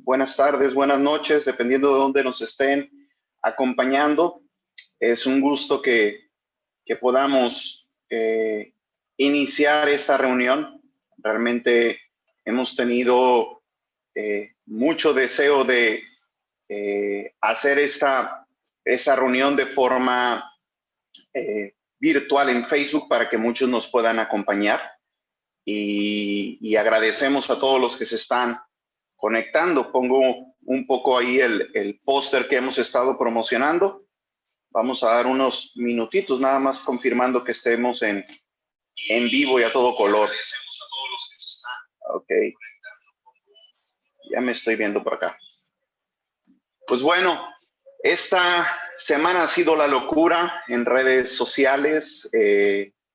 buenas tardes, buenas noches, dependiendo de dónde nos estén acompañando. Es un gusto que podamos iniciar esta reunión. Realmente hemos tenido mucho deseo de hacer esta reunión de forma virtual en Facebook para que muchos nos puedan acompañar. Y agradecemos a todos los que se están conectando. Pongo un poco ahí el póster que hemos estado promocionando. Vamos a dar unos minutitos nada más confirmando que estemos en vivo y a todo color. Ok. Ya me estoy viendo por acá. Pues bueno, esta semana ha sido la locura en redes sociales.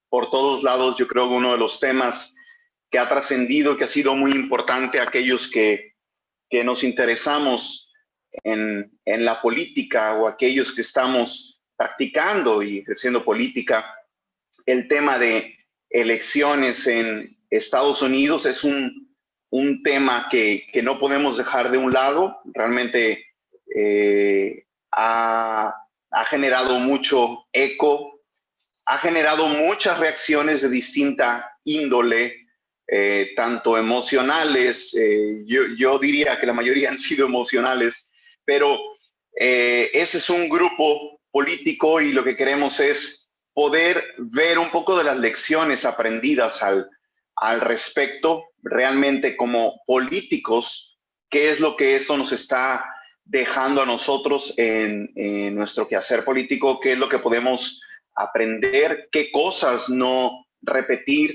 Por todos lados, yo creo que uno de los temas que ha trascendido, que ha sido muy importante a aquellos que nos interesamos en la política o aquellos que estamos practicando y ejerciendo política, el tema de elecciones en Estados Unidos es un tema que no podemos dejar de un lado. Realmente ha generado mucho eco, ha generado muchas reacciones de distinta índole, tanto emocionales, yo diría que la mayoría han sido emocionales, pero ese es un grupo político y lo que queremos es poder ver un poco de las lecciones aprendidas al respecto, realmente como políticos, qué es lo que esto nos está dejando a nosotros en nuestro quehacer político, qué es lo que podemos aprender, qué cosas no repetir.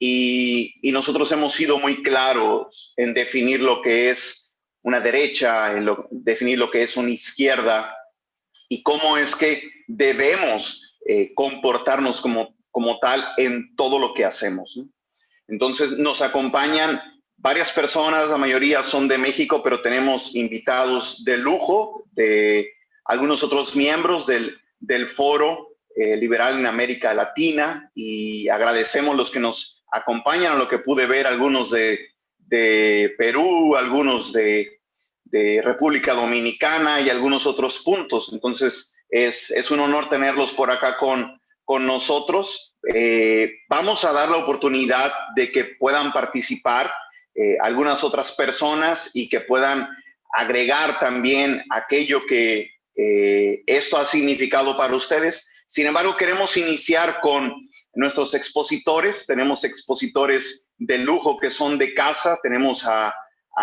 Y nosotros hemos sido muy claros en definir lo que es una derecha, definir lo que es una izquierda y cómo es que debemos comportarnos como tal en todo lo que hacemos, ¿no? Entonces nos acompañan varias personas, la mayoría son de México, pero tenemos invitados de lujo, de algunos otros miembros del foro liberal en América Latina, y agradecemos los que nos acompañan, lo que pude ver, algunos de Perú, algunos de República Dominicana y algunos otros puntos. Entonces es un honor tenerlos por acá con nosotros. Vamos a dar la oportunidad de que puedan participar algunas otras personas y que puedan agregar también aquello que esto ha significado para ustedes. Sin embargo, queremos iniciar con nuestros expositores. Tenemos expositores de lujo que son de casa. Tenemos a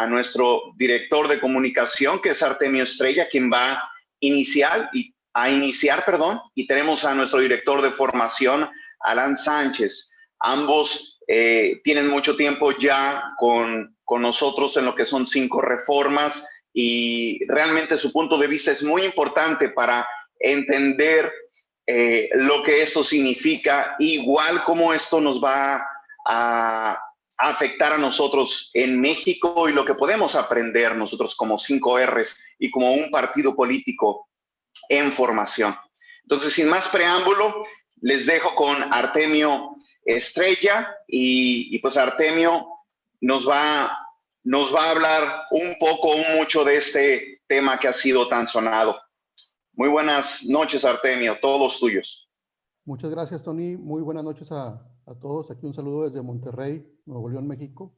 nuestro director de comunicación, que es Artemio Estrella, quien va a iniciar, y tenemos a nuestro director de formación, Alan Sánchez. Ambos tienen mucho tiempo ya con nosotros en lo que son 5 reformas, y realmente su punto de vista es muy importante para entender lo que esto significa, igual como esto nos va a afectar a nosotros en México y lo que podemos aprender nosotros como 5Rs y como un partido político en formación. Entonces, sin más preámbulo, les dejo con Artemio Estrella y pues Artemio nos va a hablar un poco, mucho de este tema que ha sido tan sonado. Muy buenas noches, Artemio, todos tuyos. Muchas gracias, Tony. Muy buenas noches a todos. Aquí un saludo desde Monterrey, Nuevo León, México.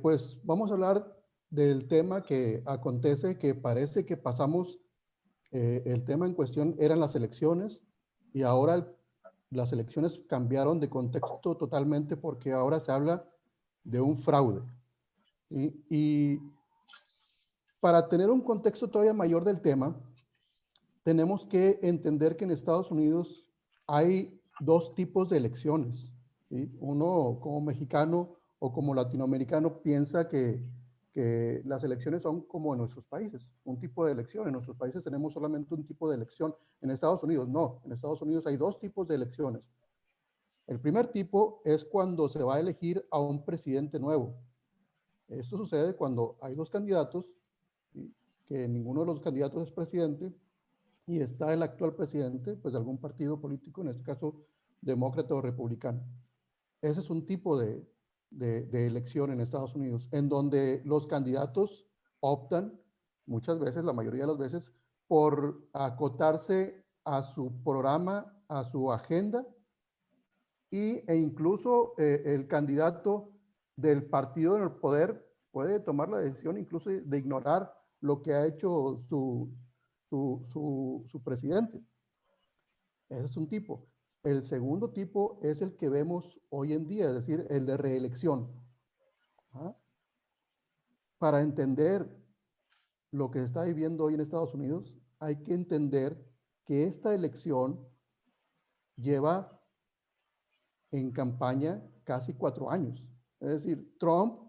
Pues vamos a hablar del tema que acontece, que parece que pasamos, el tema en cuestión eran las elecciones, y ahora las elecciones cambiaron de contexto totalmente porque ahora se habla de un fraude. Y para tener un contexto todavía mayor del tema, tenemos que entender que en Estados Unidos hay 2 tipos de elecciones, ¿sí? Uno, como mexicano o como latinoamericano, piensa que las elecciones son como en nuestros países, un tipo de elección. En nuestros países tenemos solamente un tipo de elección. En Estados Unidos no, en Estados Unidos hay 2 tipos de elecciones. El primer tipo es cuando se va a elegir a un presidente nuevo. Esto sucede cuando hay 2 candidatos, ¿sí?, que ninguno de los candidatos es presidente, y está el actual presidente, pues de algún partido político, en este caso demócrata o republicano. Ese es un tipo de de elección en Estados Unidos, en donde los candidatos optan muchas veces, la mayoría de las veces, por acotarse a su programa, a su agenda, e incluso el candidato del partido en el poder puede tomar la decisión incluso de ignorar lo que ha hecho su presidente. Ese es un tipo. El segundo tipo es el que vemos hoy en día, es decir, el de reelección. ¿Ah? Para entender lo que se está viviendo hoy en Estados Unidos, hay que entender que esta elección lleva en campaña casi 4 años. Es decir, Trump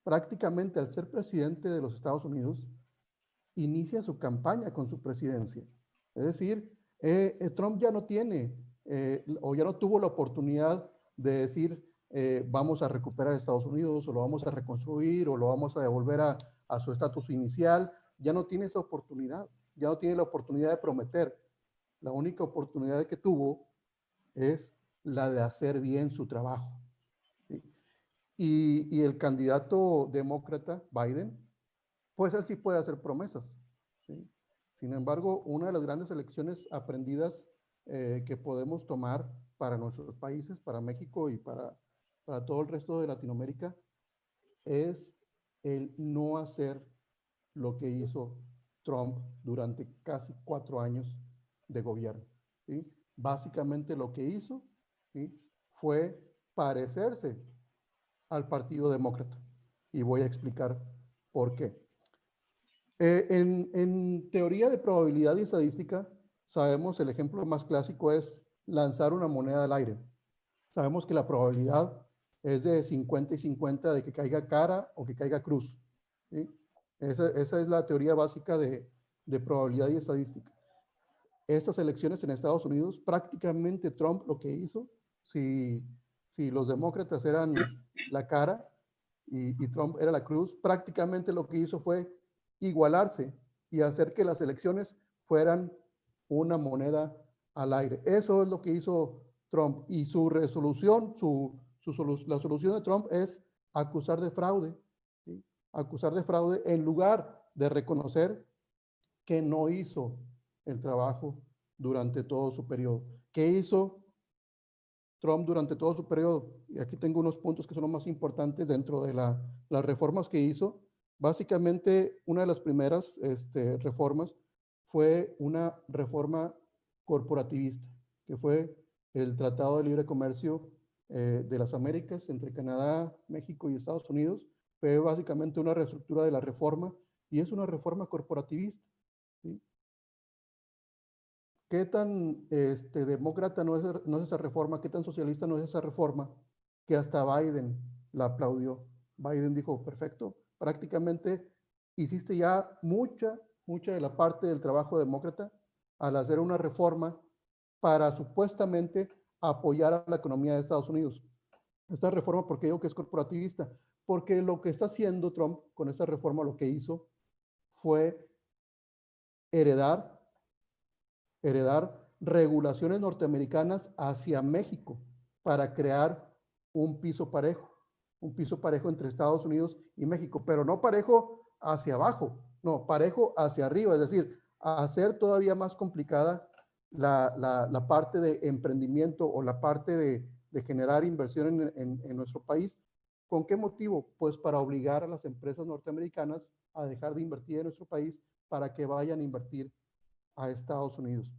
prácticamente al ser presidente de los Estados Unidos, inicia su campaña con su presidencia. Es decir, Trump ya no tiene o ya no tuvo la oportunidad de decir vamos a recuperar Estados Unidos o lo vamos a reconstruir o lo vamos a devolver a su estatus inicial. Ya no tiene esa oportunidad, ya no tiene la oportunidad de prometer. La única oportunidad que tuvo es la de hacer bien su trabajo. ¿Sí? Y el candidato demócrata, Biden, pues él sí puede hacer promesas. ¿Sí? Sin embargo, una de las grandes lecciones aprendidas que podemos tomar para nuestros países, para México y para todo el resto de Latinoamérica, es el no hacer lo que hizo Trump durante casi 4 años de gobierno. ¿Sí? Básicamente lo que hizo, ¿sí?, fue parecerse al Partido Demócrata. Y voy a explicar por qué. En teoría de probabilidad y estadística, sabemos el ejemplo más clásico es lanzar una moneda al aire. Sabemos que la probabilidad es de 50 y 50 de que caiga cara o que caiga cruz. ¿Sí? Esa es la teoría básica de probabilidad y estadística. Estas elecciones en Estados Unidos, prácticamente Trump lo que hizo, si los demócratas eran la cara y Trump era la cruz, prácticamente lo que hizo fue igualarse y hacer que las elecciones fueran una moneda al aire. Eso es lo que hizo Trump. Y su resolución, la solución de Trump es acusar de fraude, ¿sí? Acusar de fraude en lugar de reconocer que no hizo el trabajo durante todo su periodo. ¿Qué hizo Trump durante todo su periodo? Y aquí tengo unos puntos que son los más importantes dentro de las reformas que hizo. Básicamente, una de las primeras reformas fue una reforma corporativista, que fue el Tratado de Libre Comercio de las Américas entre Canadá, México y Estados Unidos. Fue básicamente una reestructura de la reforma y es una reforma corporativista. ¿Sí? ¿Qué tan demócrata no es esa reforma? ¿Qué tan socialista no es esa reforma? Que hasta Biden la aplaudió. Biden dijo, perfecto, prácticamente hiciste ya mucha de la parte del trabajo demócrata al hacer una reforma para supuestamente apoyar a la economía de Estados Unidos. Esta reforma, ¿por qué digo que es corporativista? Porque lo que está haciendo Trump con esta reforma, lo que hizo fue heredar regulaciones norteamericanas hacia México para crear un piso parejo entre Estados Unidos y México, pero no parejo hacia abajo, no, parejo hacia arriba, es decir, hacer todavía más complicada la parte de emprendimiento o la parte de generar inversión en nuestro país. ¿Con qué motivo? Pues para obligar a las empresas norteamericanas a dejar de invertir en nuestro país para que vayan a invertir a Estados Unidos.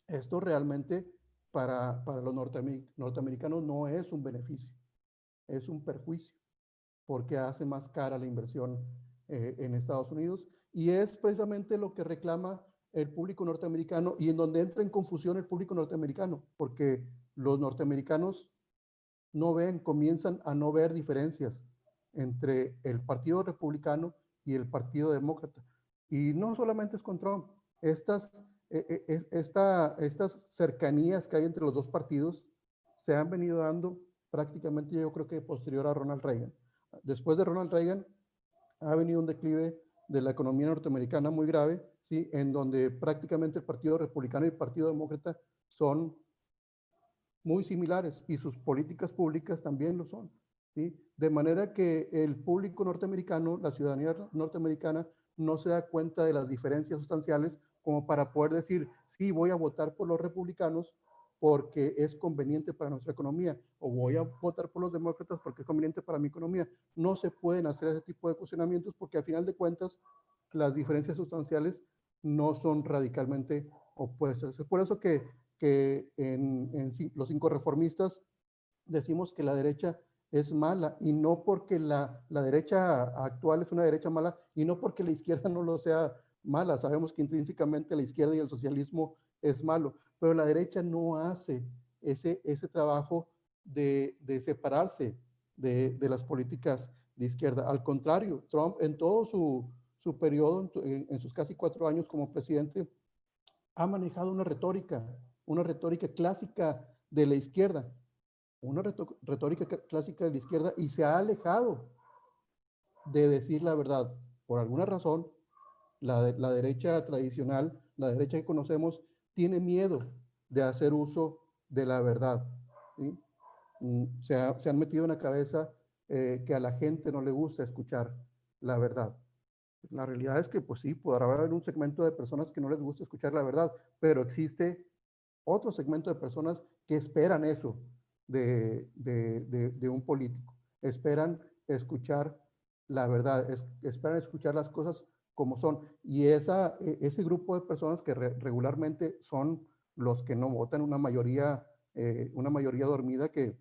Esto realmente para los norteamericanos no es un beneficio, es un perjuicio, porque hace más cara la inversión en Estados Unidos y es precisamente lo que reclama el público norteamericano y en donde entra en confusión el público norteamericano, porque los norteamericanos comienzan a no ver diferencias entre el Partido Republicano y el Partido Demócrata. Y no solamente es con Trump, estas cercanías que hay entre los dos partidos se han venido dando prácticamente, yo creo que posterior a Ronald Reagan. Después de Ronald Reagan ha venido un declive de la economía norteamericana muy grave, ¿sí?, en donde prácticamente el Partido Republicano y el Partido Demócrata son muy similares y sus políticas públicas también lo son. ¿sí? De manera que el público norteamericano, la ciudadanía norteamericana, no se da cuenta de las diferencias sustanciales como para poder decir, sí, voy a votar por los republicanos porque es conveniente para nuestra economía, o voy a votar por los demócratas porque es conveniente para mi economía. No se pueden hacer ese tipo de cuestionamientos porque a final de cuentas las diferencias sustanciales no son radicalmente opuestas. Es por eso que en los 5 reformistas decimos que la derecha es mala, y no porque la derecha actual es una derecha mala, y no porque la izquierda no lo sea mala. Sabemos que intrínsecamente la izquierda y el socialismo es malo, pero la derecha no hace ese trabajo de separarse de las políticas de izquierda. Al contrario, Trump en todo su periodo, en sus casi 4 años como presidente, ha manejado una retórica clásica de la izquierda, una retórica clásica de la izquierda, y se ha alejado de decir la verdad. Por alguna razón, la derecha tradicional, la derecha que conocemos, tiene miedo de hacer uso de la verdad, ¿sí? Se han metido en la cabeza que a la gente no le gusta escuchar la verdad. La realidad es que, pues sí, podrá haber un segmento de personas que no les gusta escuchar la verdad, pero existe otro segmento de personas que esperan eso de un político. Esperan escuchar la verdad, esperan escuchar las cosas como son. Y ese grupo de personas que regularmente son los que no votan, una mayoría dormida que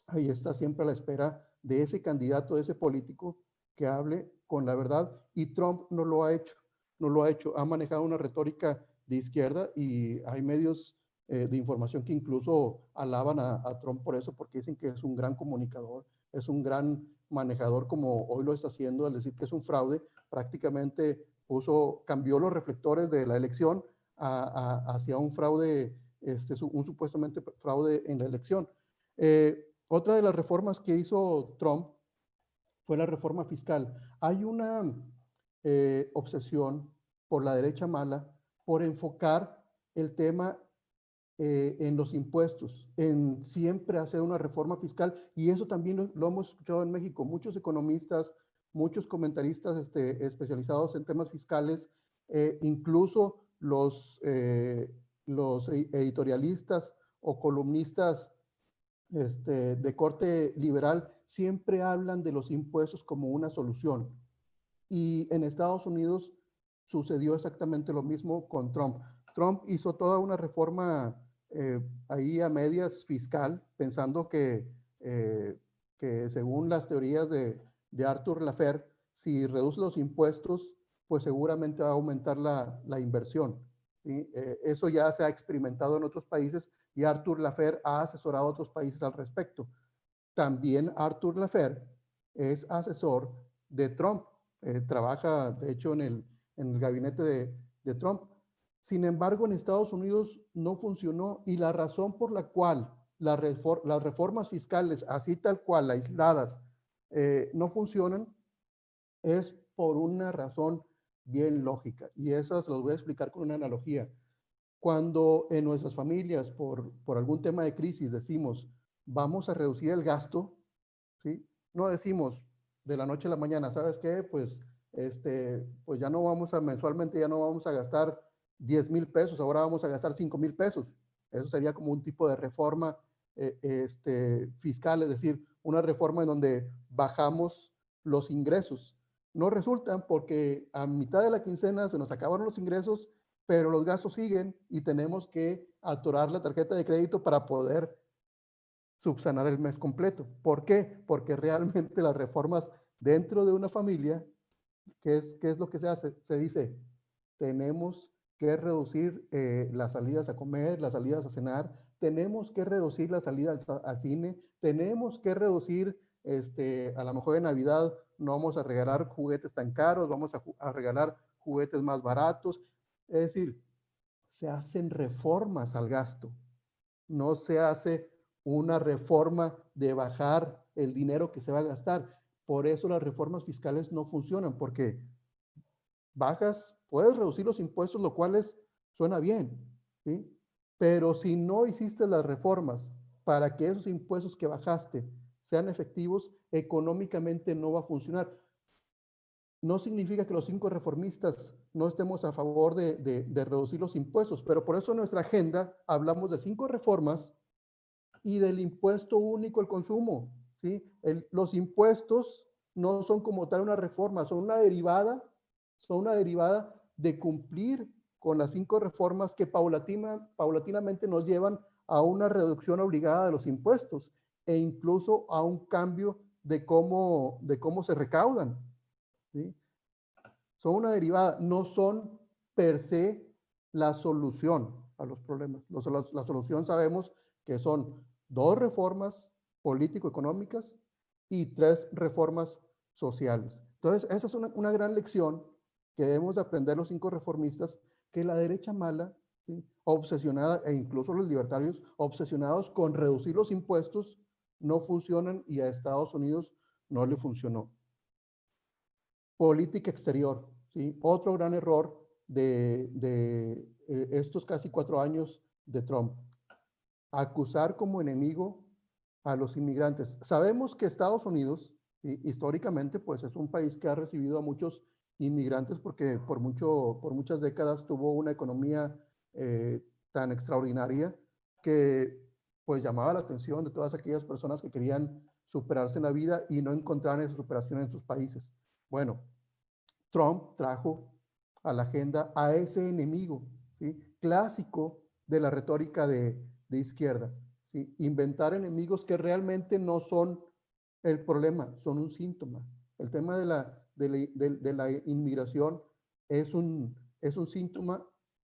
ahí está siempre a la espera de ese candidato, de ese político que hable con la verdad. Y Trump no lo ha hecho, no lo ha hecho. Ha manejado una retórica de izquierda, y hay medios de información que incluso alaban a Trump por eso, porque dicen que es un gran comunicador, es un gran manejador, como hoy lo está haciendo, al decir que es un fraude. Prácticamente cambió los reflectores de la elección hacia un fraude, un supuestamente fraude en la elección. Otra de las reformas que hizo Trump fue la reforma fiscal. Hay una obsesión por la derecha mala por enfocar el tema en los impuestos, en siempre hacer una reforma fiscal, y eso también lo hemos escuchado en México. Muchos economistas, muchos comentaristas especializados en temas fiscales, incluso los editorialistas o columnistas de corte liberal, siempre hablan de los impuestos como una solución. Y en Estados Unidos sucedió exactamente lo mismo con Trump. Trump hizo toda una reforma ahí a medias fiscal, pensando que según las teorías de Arthur Laffer, si reduce los impuestos, pues seguramente va a aumentar la inversión, ¿sí? Eso ya se ha experimentado en otros países, y Arthur Laffer ha asesorado a otros países al respecto. También Arthur Laffer es asesor de Trump, trabaja de hecho en el gabinete de Trump. Sin embargo, en Estados Unidos no funcionó, y la razón por la cual las reformas fiscales, así tal cual, aisladas, no funcionan, es por una razón bien lógica, y eso se los voy a explicar con una analogía. Cuando en nuestras familias, por algún tema de crisis, decimos, vamos a reducir el gasto, ¿sí? No decimos de la noche a la mañana, ¿sabes qué? Pues ya no vamos mensualmente ya no vamos a gastar 10,000 pesos, ahora vamos a gastar 5,000 pesos. Eso sería como un tipo de reforma fiscal, es decir, una reforma en donde bajamos los ingresos. No resultan porque a mitad de la quincena se nos acabaron los ingresos, pero los gastos siguen y tenemos que atorar la tarjeta de crédito para poder subsanar el mes completo. ¿Por qué? Porque realmente las reformas dentro de una familia, ¿qué es lo que se hace? Se dice, tenemos que reducir las salidas a comer, las salidas a cenar, tenemos que reducir la salida al cine, tenemos que reducir, a lo mejor en Navidad no vamos a regalar juguetes tan caros, vamos a regalar juguetes más baratos. Es decir, se hacen reformas al gasto, no se hace una reforma de bajar el dinero que se va a gastar. Por eso las reformas fiscales no funcionan, porque puedes reducir los impuestos, lo cual suena bien, ¿sí? Pero si no hiciste las reformas para que esos impuestos que bajaste sean efectivos, económicamente no va a funcionar. No significa que los 5 reformistas no estemos a favor de reducir los impuestos, pero por eso en nuestra agenda hablamos de 5 reformas y del impuesto único al consumo, ¿sí? Los impuestos no son como tal una reforma, son una derivada de cumplir con las 5 reformas que paulatinamente nos llevan a una reducción obligada de los impuestos e incluso a un cambio de cómo se recaudan, ¿sí? Son una derivada, no son per se la solución a los problemas. La solución sabemos que son 2 reformas político-económicas y 3 reformas sociales. Entonces, esa es una gran lección que debemos de aprender los 5 reformistas, que la derecha mala, ¿sí?, obsesionada, e incluso los libertarios, obsesionados con reducir los impuestos, no funcionan y a Estados Unidos no le funcionó. Política exterior, ¿sí? Otro gran error de estos casi 4 años de Trump. Acusar como enemigo a los inmigrantes. Sabemos que Estados Unidos, históricamente, pues es un país que ha recibido a muchos inmigrantes porque por muchas décadas tuvo una economía tan extraordinaria que pues llamaba la atención de todas aquellas personas que querían superarse en la vida y no encontraban esa superación en sus países. Bueno, Trump trajo a la agenda a ese enemigo, ¿sí?, clásico de la retórica de izquierda, ¿sí? Inventar enemigos que realmente no son el problema, son un síntoma. El tema de la inmigración es un síntoma,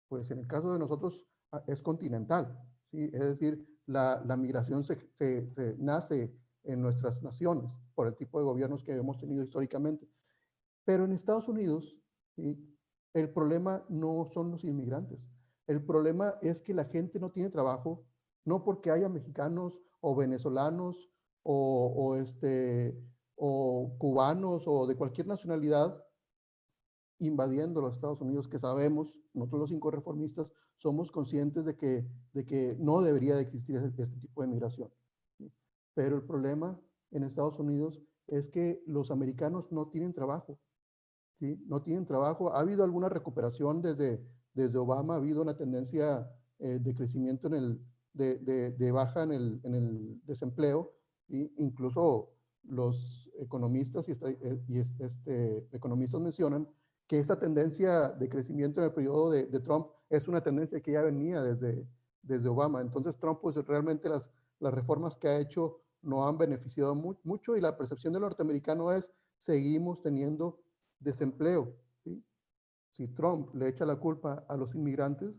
pues en el caso de nosotros es continental, ¿sí? Es decir, la migración se nace en nuestras naciones por el tipo de gobiernos que hemos tenido históricamente. Pero en Estados Unidos, ¿sí?, el problema no son los inmigrantes. El problema es que la gente no tiene trabajo, no porque haya mexicanos o venezolanos o cubanos o de cualquier nacionalidad invadiendo los Estados Unidos, que sabemos, nosotros los 5 reformistas somos conscientes de que no debería de existir este tipo de migración, ¿sí? Pero el problema en Estados Unidos es que los americanos no tienen trabajo, ¿sí? No tienen trabajo. Ha habido alguna recuperación desde Obama, ha habido una tendencia de crecimiento de baja en el desempleo, ¿sí? Incluso los economistas economistas mencionan que esa tendencia de crecimiento en el periodo de Trump es una tendencia que ya venía desde Obama. Entonces Trump, pues realmente las reformas que ha hecho no han beneficiado mucho y la percepción del norteamericano es seguimos teniendo desempleo, ¿sí? Si Trump le echa la culpa a los inmigrantes,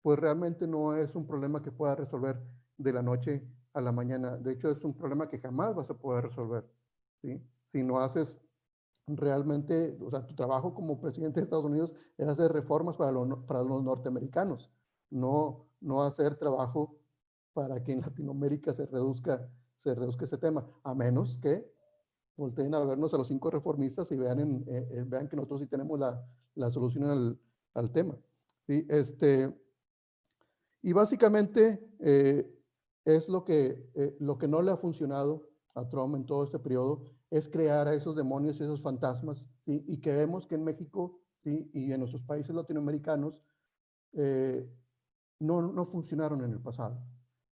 pues realmente no es un problema que pueda resolver de la noche a la mañana. De hecho, es un problema que jamás vas a poder resolver, ¿sí? Si no haces realmente, o sea, tu trabajo como presidente de Estados Unidos es hacer reformas para los norteamericanos, no hacer trabajo para que en Latinoamérica se reduzca ese tema, a menos que volteen a vernos a los 5 reformistas y vean que nosotros sí tenemos la solución al tema, ¿sí? Y básicamente es lo que no le ha funcionado a Trump en todo este periodo, es crear a esos demonios y esos fantasmas, ¿sí? Y que vemos que en México, ¿sí?, y en nuestros países latinoamericanos no funcionaron en el pasado.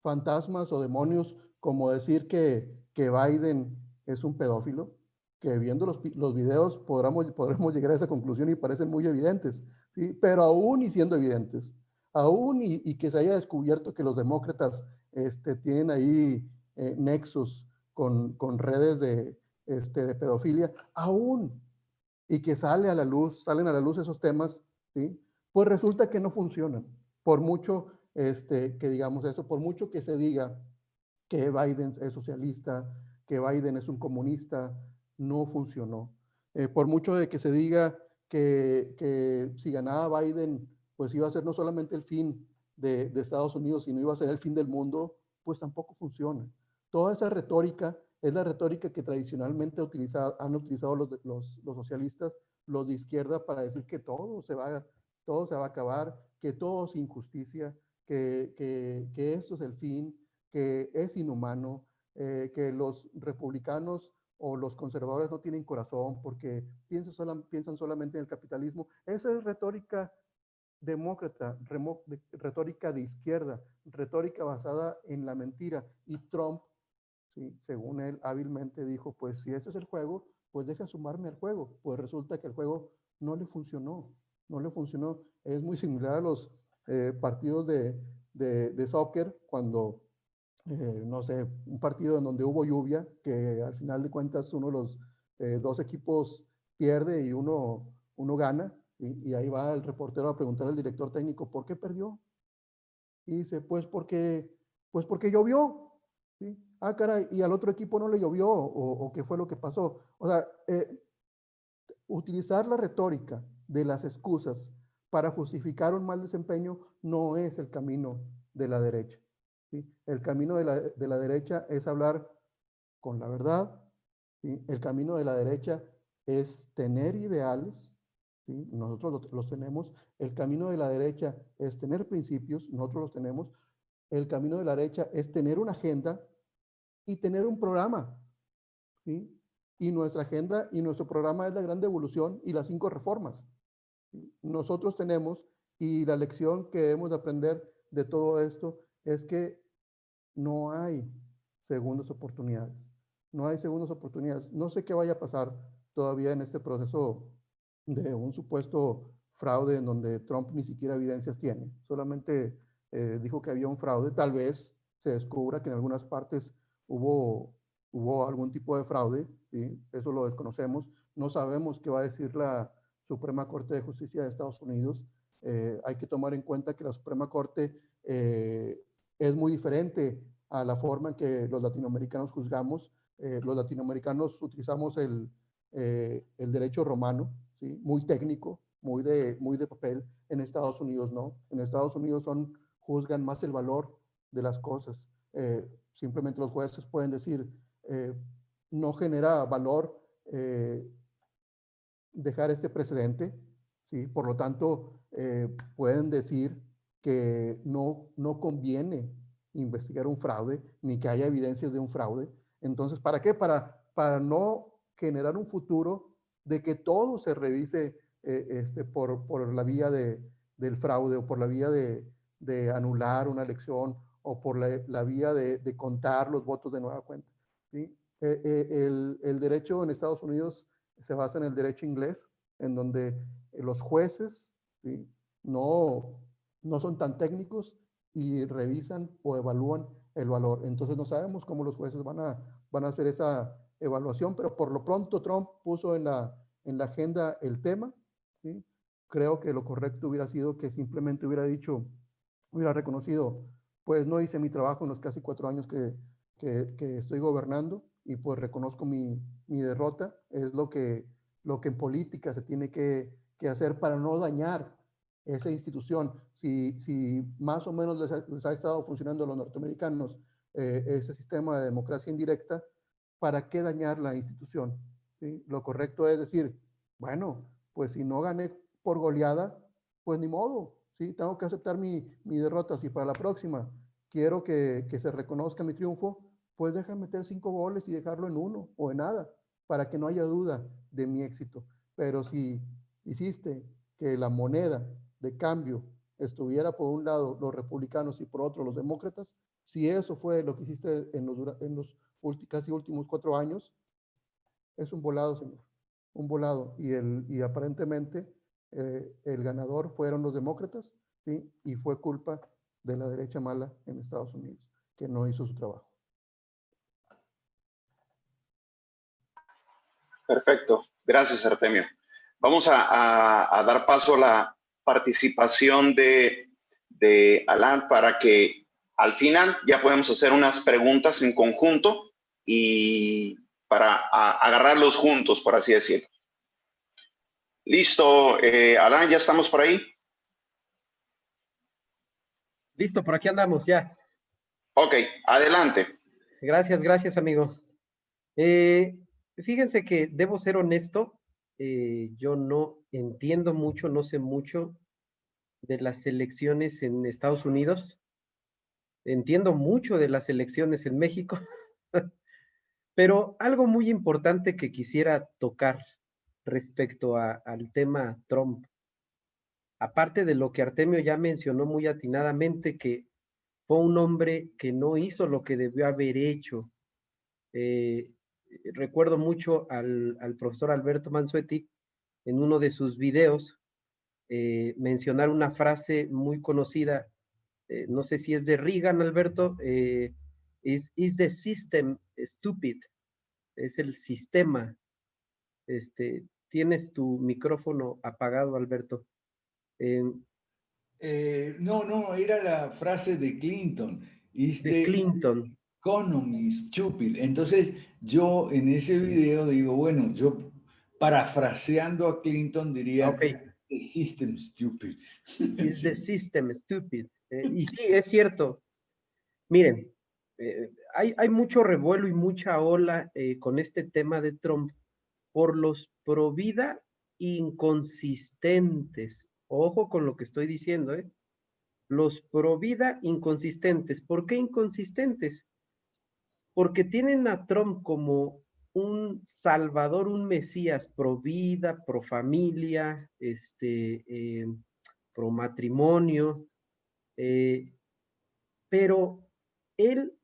Fantasmas o demonios como decir que Biden es un pedófilo, que viendo los videos podremos llegar a esa conclusión y parecen muy evidentes, ¿sí? Pero aún y siendo evidentes, aún y que se haya descubierto que los demócratas tienen ahí nexos con redes de pedofilia, aún y que salen a la luz esos temas, ¿sí?, pues resulta que no funcionan. Por mucho que digamos eso, por mucho que se diga que Biden es socialista, que Biden es un comunista, no funcionó. Por mucho de que se diga que si ganaba Biden, pues iba a ser no solamente el fin de Estados Unidos, sino iba a ser el fin del mundo, pues tampoco funciona. Toda esa retórica es la retórica que tradicionalmente han utilizado los socialistas, los de izquierda, para decir que todo se va a acabar, que todo es injusticia, que esto es el fin, que es inhumano, que los republicanos o los conservadores no tienen corazón porque piensan solamente en el capitalismo. Esa es retórica demócrata, retórica de izquierda, retórica basada en la mentira. Y Trump, ¿sí?, según él hábilmente dijo, pues si ese es el juego, pues deja sumarme al juego. Pues resulta que el juego no le funcionó, no le funcionó. Es muy similar a los partidos de soccer, cuando, no sé, un partido en donde hubo lluvia, que al final de cuentas uno de los dos equipos pierde y uno gana, y ahí va el reportero a preguntar al director técnico, ¿por qué perdió? Y dice, pues porque llovió, ¿sí? Ah, caray, y al otro equipo no le llovió, o qué fue lo que pasó. O sea, utilizar la retórica de las excusas para justificar un mal desempeño no es el camino de la derecha, ¿sí? El camino de la derecha es hablar con la verdad, ¿sí? El camino de la derecha es tener ideales, ¿sí? Nosotros los tenemos. El camino de la derecha es tener principios, nosotros los tenemos. El camino de la derecha es tener una agenda y tener un programa, ¿sí? Y nuestra agenda y nuestro programa es la gran devolución y las 5 reformas, ¿sí? Nosotros tenemos, y la lección que debemos de aprender de todo esto es que no hay segundas oportunidades. No hay segundas oportunidades. No sé qué vaya a pasar todavía en este proceso de un supuesto fraude en donde Trump ni siquiera evidencias tiene. Solamente dijo que había un fraude. Tal vez se descubra que en algunas partes hubo algún tipo de fraude, ¿sí? Eso lo desconocemos. No sabemos qué va a decir la Suprema Corte de Justicia de Estados Unidos. Hay que tomar en cuenta que la Suprema Corte es muy diferente a la forma en que los latinoamericanos juzgamos. Los latinoamericanos utilizamos el derecho romano, ¿sí? Muy técnico, muy de papel. En Estados Unidos no. En Estados Unidos juzgan más el valor de las cosas. Simplemente los jueces pueden decir, no genera valor dejar este precedente, ¿sí? Por lo tanto, pueden decir que no conviene investigar un fraude, ni que haya evidencias de un fraude. Entonces, ¿para qué? Para no generar un futuro de que todo se revise por la vía del fraude, o por la vía de anular una elección, o por la vía de contar los votos de nueva cuenta, ¿sí? El derecho en Estados Unidos se basa en el derecho inglés, en donde los jueces, ¿sí?, no, no son tan técnicos y revisan o evalúan el valor. Entonces no sabemos cómo los jueces van a hacer esa evaluación, pero por lo pronto Trump puso en la agenda el tema, ¿sí? Creo que lo correcto hubiera sido que simplemente hubiera reconocido, pues no hice mi trabajo en los casi 4 años que estoy gobernando, y pues reconozco mi derrota. Es lo que en política se tiene que hacer para no dañar esa institución. Si más o menos les ha estado funcionando a los norteamericanos ese sistema de democracia indirecta, ¿para qué dañar la institución? ¿Sí? Lo correcto es decir, bueno, pues si no gané por goleada, pues ni modo, ¿sí? Tengo que aceptar mi derrota. Si para la próxima quiero que se reconozca mi triunfo, pues deja meter 5 goles y dejarlo en 1 o en nada, para que no haya duda de mi éxito. Pero si hiciste que la moneda de cambio estuviera por un lado los republicanos y por otro los demócratas, si eso fue lo que hiciste en los casi últimos 4 años, es un volado, señor, un volado. Y aparentemente el ganador fueron los demócratas, ¿sí? Y fue culpa de la derecha mala en Estados Unidos, que no hizo su trabajo. Perfecto, gracias Artemio. Vamos a dar paso a la participación de Alan para que al final ya podemos hacer unas preguntas en conjunto y para agarrarlos juntos, por así decirlo. Listo, Alan, ¿ya estamos por ahí? Listo, por aquí andamos ya. Ok, adelante. Gracias, amigo. Fíjense que debo ser honesto, yo no entiendo mucho, no sé mucho de las elecciones en Estados Unidos. Entiendo mucho de las elecciones en México, Pero algo muy importante que quisiera tocar respecto al tema Trump, aparte de lo que Artemio ya mencionó muy atinadamente, que fue un hombre que no hizo lo que debió haber hecho. Recuerdo mucho al profesor Alberto Mansuetti en uno de sus videos mencionar una frase muy conocida, no sé si es de Reagan, Alberto, is the system stupid? Es el sistema. Tienes tu micrófono apagado, Alberto. No, era la frase de Clinton. Is De the Clinton. economy stupid? Entonces, yo en ese video digo, bueno, yo parafraseando a Clinton diría, Ok. the system stupid. Is the system stupid? Y sí, es cierto. Miren, hay mucho revuelo y mucha ola con este tema de Trump por los pro vida inconsistentes. Ojo con lo que estoy diciendo, ¿eh? Los pro vida inconsistentes. ¿Por qué inconsistentes? Porque tienen a Trump como un salvador, un mesías pro vida, pro familia, pro matrimonio, pero él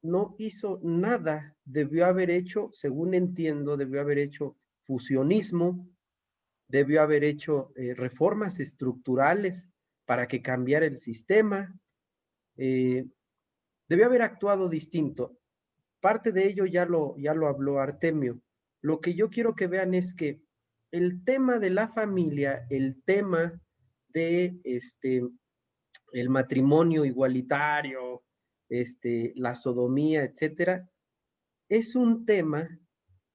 no hizo nada, debió haber hecho, según entiendo, debió haber hecho fusionismo, debió haber hecho reformas estructurales para que cambiara el sistema, debió haber actuado distinto. Parte de ello ya lo habló Artemio. Lo que yo quiero que vean es que el tema de la familia, el tema de el matrimonio igualitario, la sodomía, etcétera, es un tema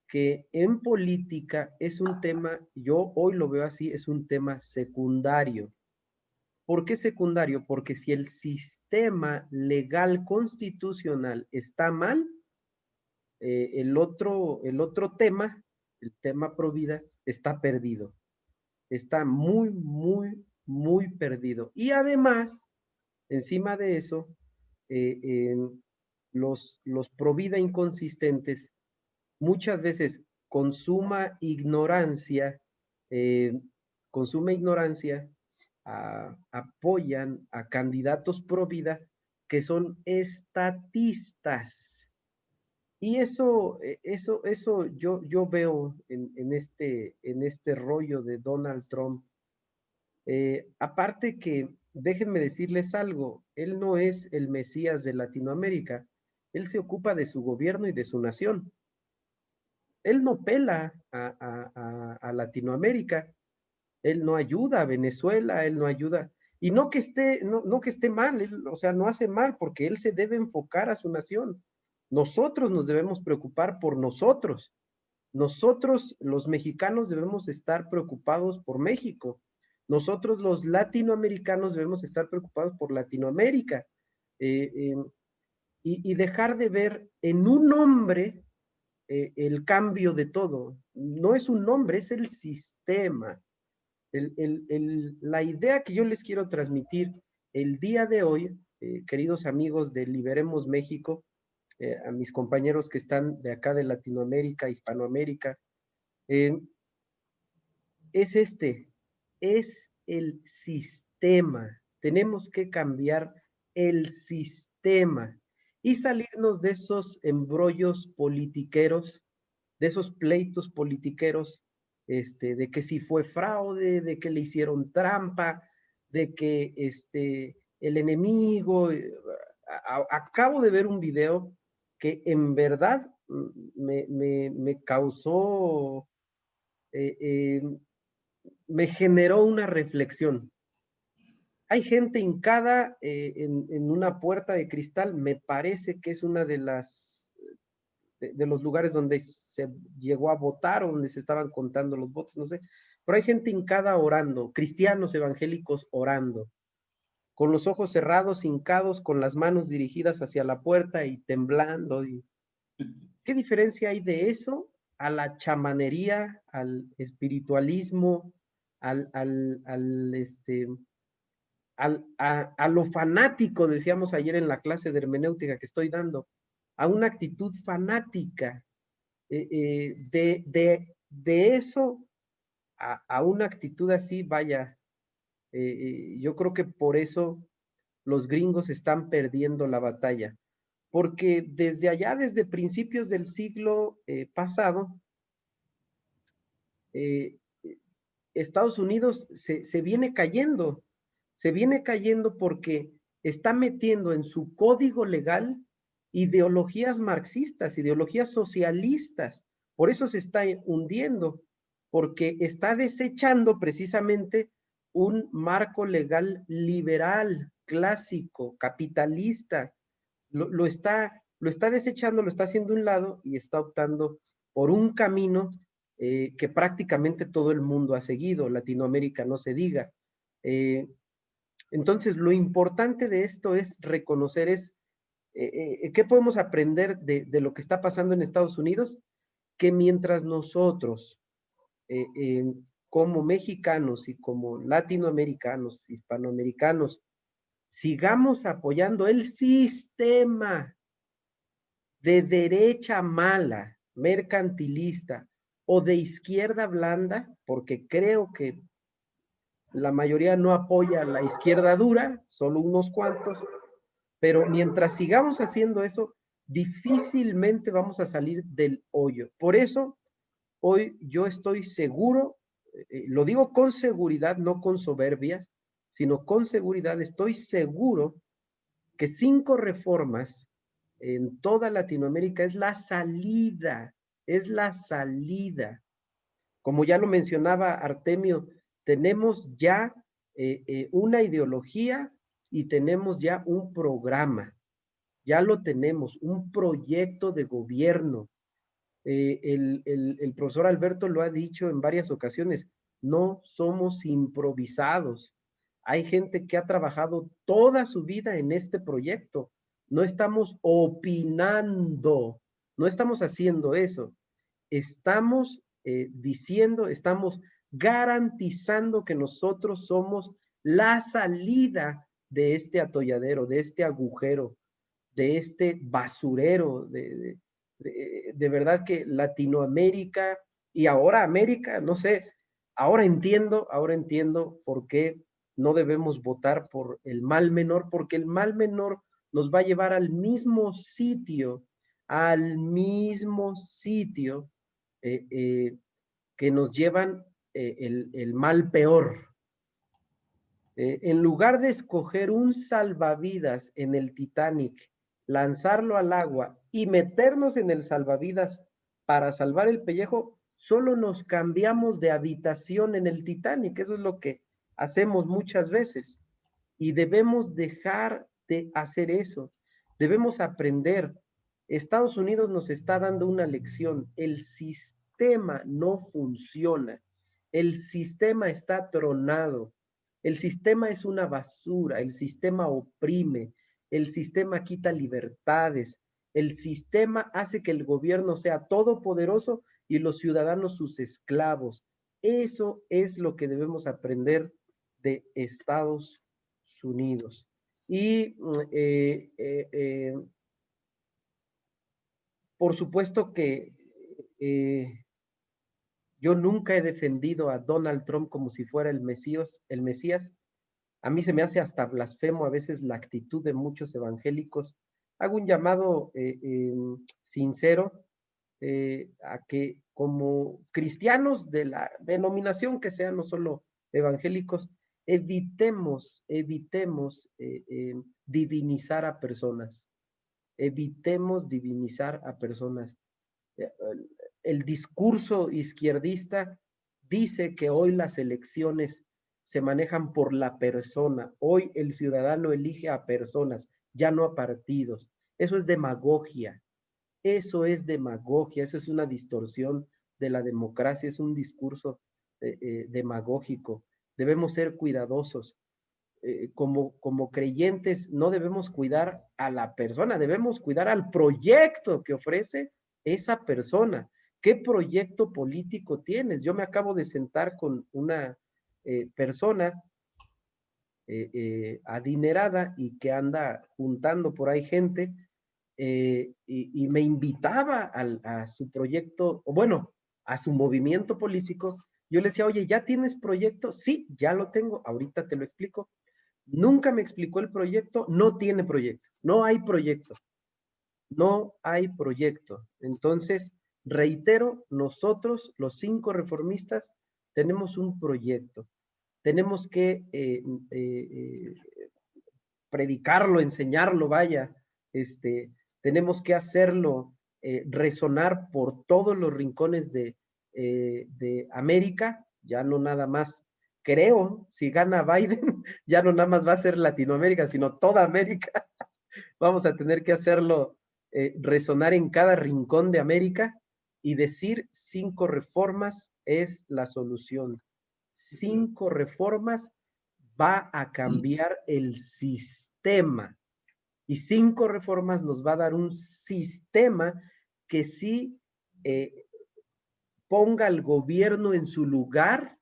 que en política es un tema, yo hoy lo veo así, es un tema secundario. ¿Por qué secundario? Porque si el sistema legal constitucional está mal, el otro tema, el tema pro vida, está perdido. Está muy, muy, muy perdido. Y además, encima de eso, los pro vida inconsistentes muchas veces eh, consuma ignorancia, apoyan a candidatos pro vida que son estatistas. Y eso yo veo en este rollo de Donald Trump. Aparte que, déjenme decirles algo, él no es el Mesías de Latinoamérica, él se ocupa de su gobierno y de su nación. Él no pela a Latinoamérica, él no ayuda a Venezuela, él no ayuda, y no que esté mal, él, o sea, no hace mal, porque él se debe enfocar a su nación. Nosotros nos debemos preocupar por nosotros. Nosotros, los mexicanos, debemos estar preocupados por México. Nosotros, los latinoamericanos, debemos estar preocupados por Latinoamérica. Y dejar de ver en un hombre el cambio de todo. No es un nombre, es el sistema. La idea que yo les quiero transmitir el día de hoy, queridos amigos de Liberemos México, a mis compañeros que están de acá de Latinoamérica, Hispanoamérica, es es el sistema. Tenemos que cambiar el sistema y salirnos de esos embrollos politiqueros, de esos pleitos politiqueros, de que si fue fraude, de que le hicieron trampa, de que el enemigo. Acabo de ver un video que en verdad me causó, me generó una reflexión. Hay gente hincada en una puerta de cristal, me parece que es una de los lugares donde se llegó a votar o donde se estaban contando los votos, no sé, pero hay gente hincada orando, cristianos evangélicos orando, con los ojos cerrados, hincados, con las manos dirigidas hacia la puerta y temblando. ¿Qué diferencia hay de eso a la chamanería, al espiritualismo, a lo fanático, decíamos ayer en la clase de hermenéutica que estoy dando, a una actitud fanática? De eso a una actitud así, vaya, yo creo que por eso los gringos están perdiendo la batalla, porque desde allá, desde principios del siglo pasado, Estados Unidos se viene cayendo porque está metiendo en su código legal ideologías marxistas, ideologías socialistas. Por eso se está hundiendo, porque está desechando precisamente un marco legal liberal, clásico, capitalista. Lo está desechando, lo está haciendo a un lado y está optando por un camino que prácticamente todo el mundo ha seguido, Latinoamérica no se diga. Entonces, lo importante de esto es reconocer, ¿qué podemos aprender de lo que está pasando en Estados Unidos? Que mientras nosotros, como mexicanos y como latinoamericanos, hispanoamericanos, sigamos apoyando el sistema de derecha mala, mercantilista o de izquierda blanda, porque creo que la mayoría no apoya la izquierda dura, solo unos cuantos, pero mientras sigamos haciendo eso, difícilmente vamos a salir del hoyo. Por eso, hoy yo estoy seguro, lo digo con seguridad, no con soberbia, sino con seguridad, estoy seguro que 5 reformas en toda Latinoamérica es la salida, es la salida. Como ya lo mencionaba Artemio, tenemos ya una ideología y tenemos ya un programa, ya lo tenemos, un proyecto de gobierno. El profesor Alberto lo ha dicho en varias ocasiones, no somos improvisados. Hay gente que ha trabajado toda su vida en este proyecto. No estamos opinando, no estamos haciendo eso. Estamos diciendo, estamos garantizando que nosotros somos la salida de este atolladero, de este agujero, de este basurero, de verdad que Latinoamérica y ahora América, no sé, ahora entiendo por qué no debemos votar por el mal menor, porque el mal menor nos va a llevar al mismo sitio que nos llevan el mal peor. En lugar de escoger un salvavidas en el Titanic, lanzarlo al agua y meternos en el salvavidas para salvar el pellejo, solo nos cambiamos de habitación en el Titanic. Eso es lo que hacemos muchas veces. Y debemos dejar de hacer eso. Debemos aprender. Estados Unidos nos está dando una lección. El sistema no funciona. El sistema está tronado. El sistema es una basura, el sistema oprime, el sistema quita libertades, el sistema hace que el gobierno sea todopoderoso y los ciudadanos sus esclavos. Eso es lo que debemos aprender de Estados Unidos. Y por supuesto que yo nunca he defendido a Donald Trump como si fuera el Mesías. A mí se me hace hasta blasfemo a veces la actitud de muchos evangélicos. Hago un llamado sincero a que como cristianos de la denominación que sean, no solo evangélicos, evitemos divinizar a personas. Evitemos divinizar a personas. El discurso izquierdista dice que hoy las elecciones se manejan por la persona. Hoy el ciudadano elige a personas, ya no a partidos. Eso es demagogia. Eso es demagogia. Eso es una distorsión de la democracia. Es un discurso demagógico. Debemos ser cuidadosos. Como creyentes no debemos cuidar a la persona, debemos cuidar al proyecto que ofrece esa persona. ¿Qué proyecto político tienes? Yo me acabo de sentar con una persona adinerada y que anda juntando por ahí gente y me invitaba a su proyecto, o bueno, a su movimiento político. Yo le decía, oye, ¿ya tienes proyecto? Sí, ya lo tengo, ahorita te lo explico. Nunca me explicó el proyecto, no tiene proyecto, no hay proyecto, no hay proyecto. Entonces, reitero, nosotros, los 5 reformistas, tenemos un proyecto. Tenemos que predicarlo, enseñarlo, vaya, tenemos que hacerlo resonar por todos los rincones de América, ya no nada más, creo, si gana Biden, ya no nada más va a ser Latinoamérica, sino toda América. Vamos a tener que hacerlo resonar en cada rincón de América y decir 5 reformas es la solución. 5 reformas va a cambiar el sistema. Y 5 reformas nos va a dar un sistema que sí ponga al gobierno en su lugar,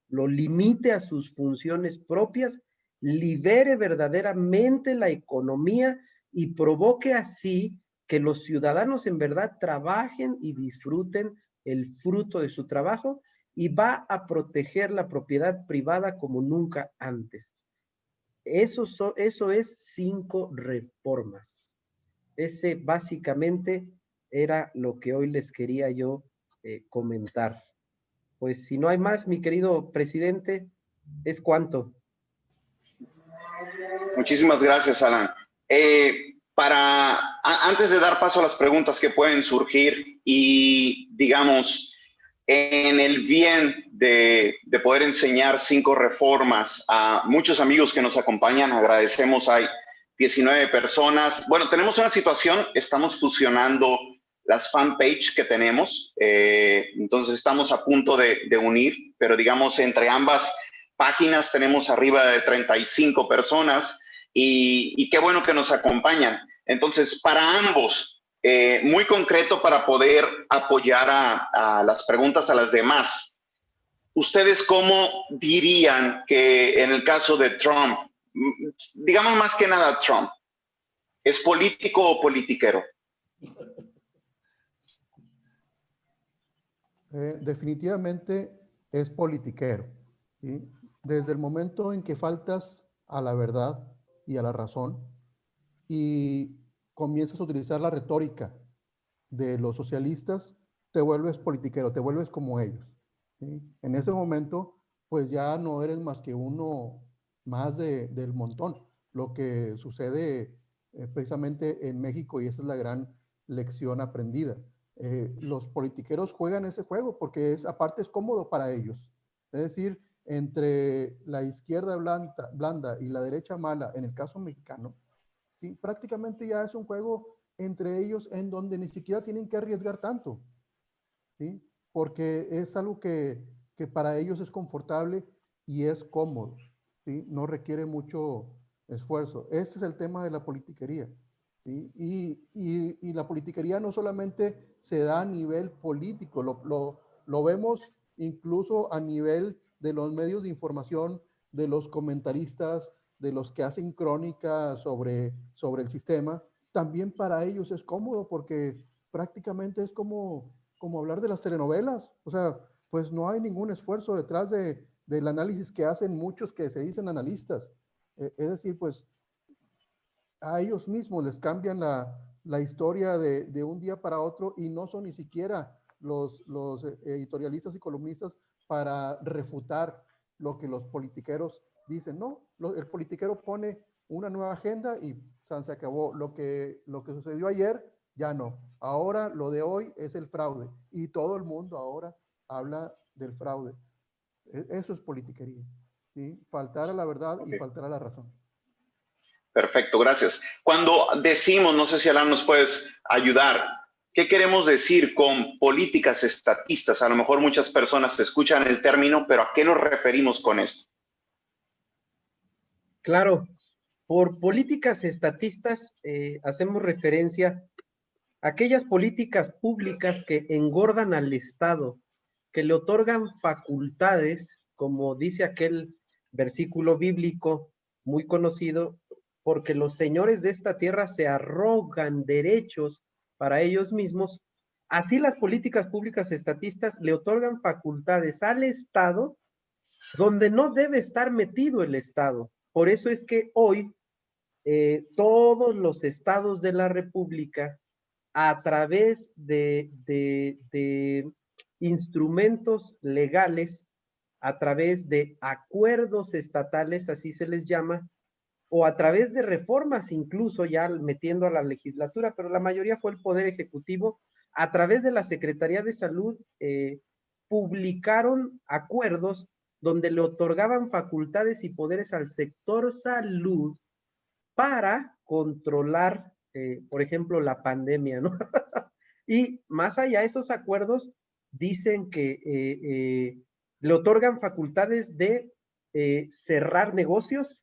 lo limite a sus funciones propias, libere verdaderamente la economía y provoque así que los ciudadanos en verdad trabajen y disfruten el fruto de su trabajo, y va a proteger la propiedad privada como nunca antes. Eso es 5 reformas. Ese básicamente era lo que hoy les quería yo comentar. Pues si no hay más, mi querido presidente, ¿es cuánto? Muchísimas gracias, Alan. Antes de dar paso a las preguntas que pueden surgir y, digamos, en el bien de poder enseñar 5 reformas a muchos amigos que nos acompañan, agradecemos, hay 19 personas. Bueno, tenemos una situación, estamos fusionando las fanpage que tenemos, entonces estamos a punto de unir, pero digamos entre ambas páginas tenemos arriba de 35 personas y qué bueno que nos acompañan. Entonces, para ambos, muy concreto para poder apoyar a las preguntas a las demás. ¿Ustedes cómo dirían que en el caso de Trump, digamos más que nada Trump, es político o politiquero? Definitivamente es politiquero, ¿sí? Desde el momento en que faltas a la verdad y a la razón y comienzas a utilizar la retórica de los socialistas, te vuelves politiquero, te vuelves como ellos, ¿sí? En ese momento, pues ya no eres más que uno más del montón. Lo que sucede precisamente en México, y esa es la gran lección aprendida. Los politiqueros juegan ese juego porque aparte es cómodo para ellos. Es decir, entre la izquierda blanda y la derecha mala, en el caso mexicano, ¿sí? Prácticamente ya es un juego entre ellos en donde ni siquiera tienen que arriesgar tanto, ¿sí? Porque es algo que para ellos es confortable y es cómodo, ¿sí? No requiere mucho esfuerzo. Ese es el tema de la politiquería, ¿sí? Y la politiquería no solamente se da a nivel político, lo vemos incluso a nivel de los medios de información, de los comentaristas, de los que hacen crónica sobre el sistema. También para ellos es cómodo porque prácticamente es como hablar de las telenovelas. O sea, pues no hay ningún esfuerzo detrás del análisis que hacen muchos que se dicen analistas. Es decir, pues a ellos mismos les cambian la historia de un día para otro y no son ni siquiera los editorialistas y columnistas para refutar lo que los politiqueros dicen. No, el politiquero pone una nueva agenda y se acabó. Lo que sucedió ayer, ya no. Ahora lo de hoy es el fraude y todo el mundo ahora habla del fraude. Eso es politiquería, ¿sí? Faltar a la verdad y faltar a la razón. Perfecto, gracias. Cuando decimos, no sé si Alan nos puedes ayudar, ¿qué queremos decir con políticas estatistas? A lo mejor muchas personas escuchan el término, pero ¿a qué nos referimos con esto? Claro, por políticas estatistas hacemos referencia a aquellas políticas públicas que engordan al Estado, que le otorgan facultades, como dice aquel versículo bíblico muy conocido, porque los señores de esta tierra se arrogan derechos para ellos mismos. Así las políticas públicas estatistas le otorgan facultades al Estado donde no debe estar metido el Estado. Por eso es que hoy todos los estados de la República, a través de instrumentos legales, a través de acuerdos estatales, así se les llama, o a través de reformas incluso ya metiendo a la legislatura, pero la mayoría fue el Poder Ejecutivo, a través de la Secretaría de Salud, publicaron acuerdos donde le otorgaban facultades y poderes al sector salud para controlar, por ejemplo, la pandemia, ¿no? Y más allá, esos acuerdos dicen que le otorgan facultades de cerrar negocios,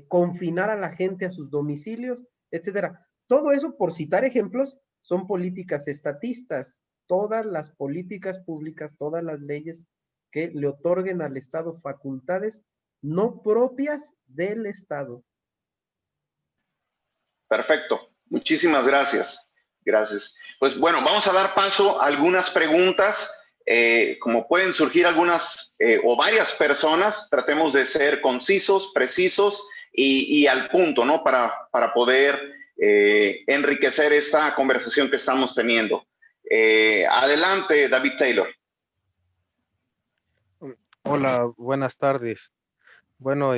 confinar a la gente a sus domicilios, etcétera. Todo eso, por citar ejemplos, son políticas estatistas. Todas las políticas públicas, todas las leyes que le otorguen al Estado facultades no propias del Estado. Perfecto. Muchísimas gracias. Gracias. Pues bueno, vamos a dar paso a algunas preguntas. Como pueden surgir algunas o varias personas, tratemos de ser concisos, precisos y al punto, ¿no? Para poder enriquecer esta conversación que estamos teniendo. Adelante, David Taylor. Hola, buenas tardes. Bueno,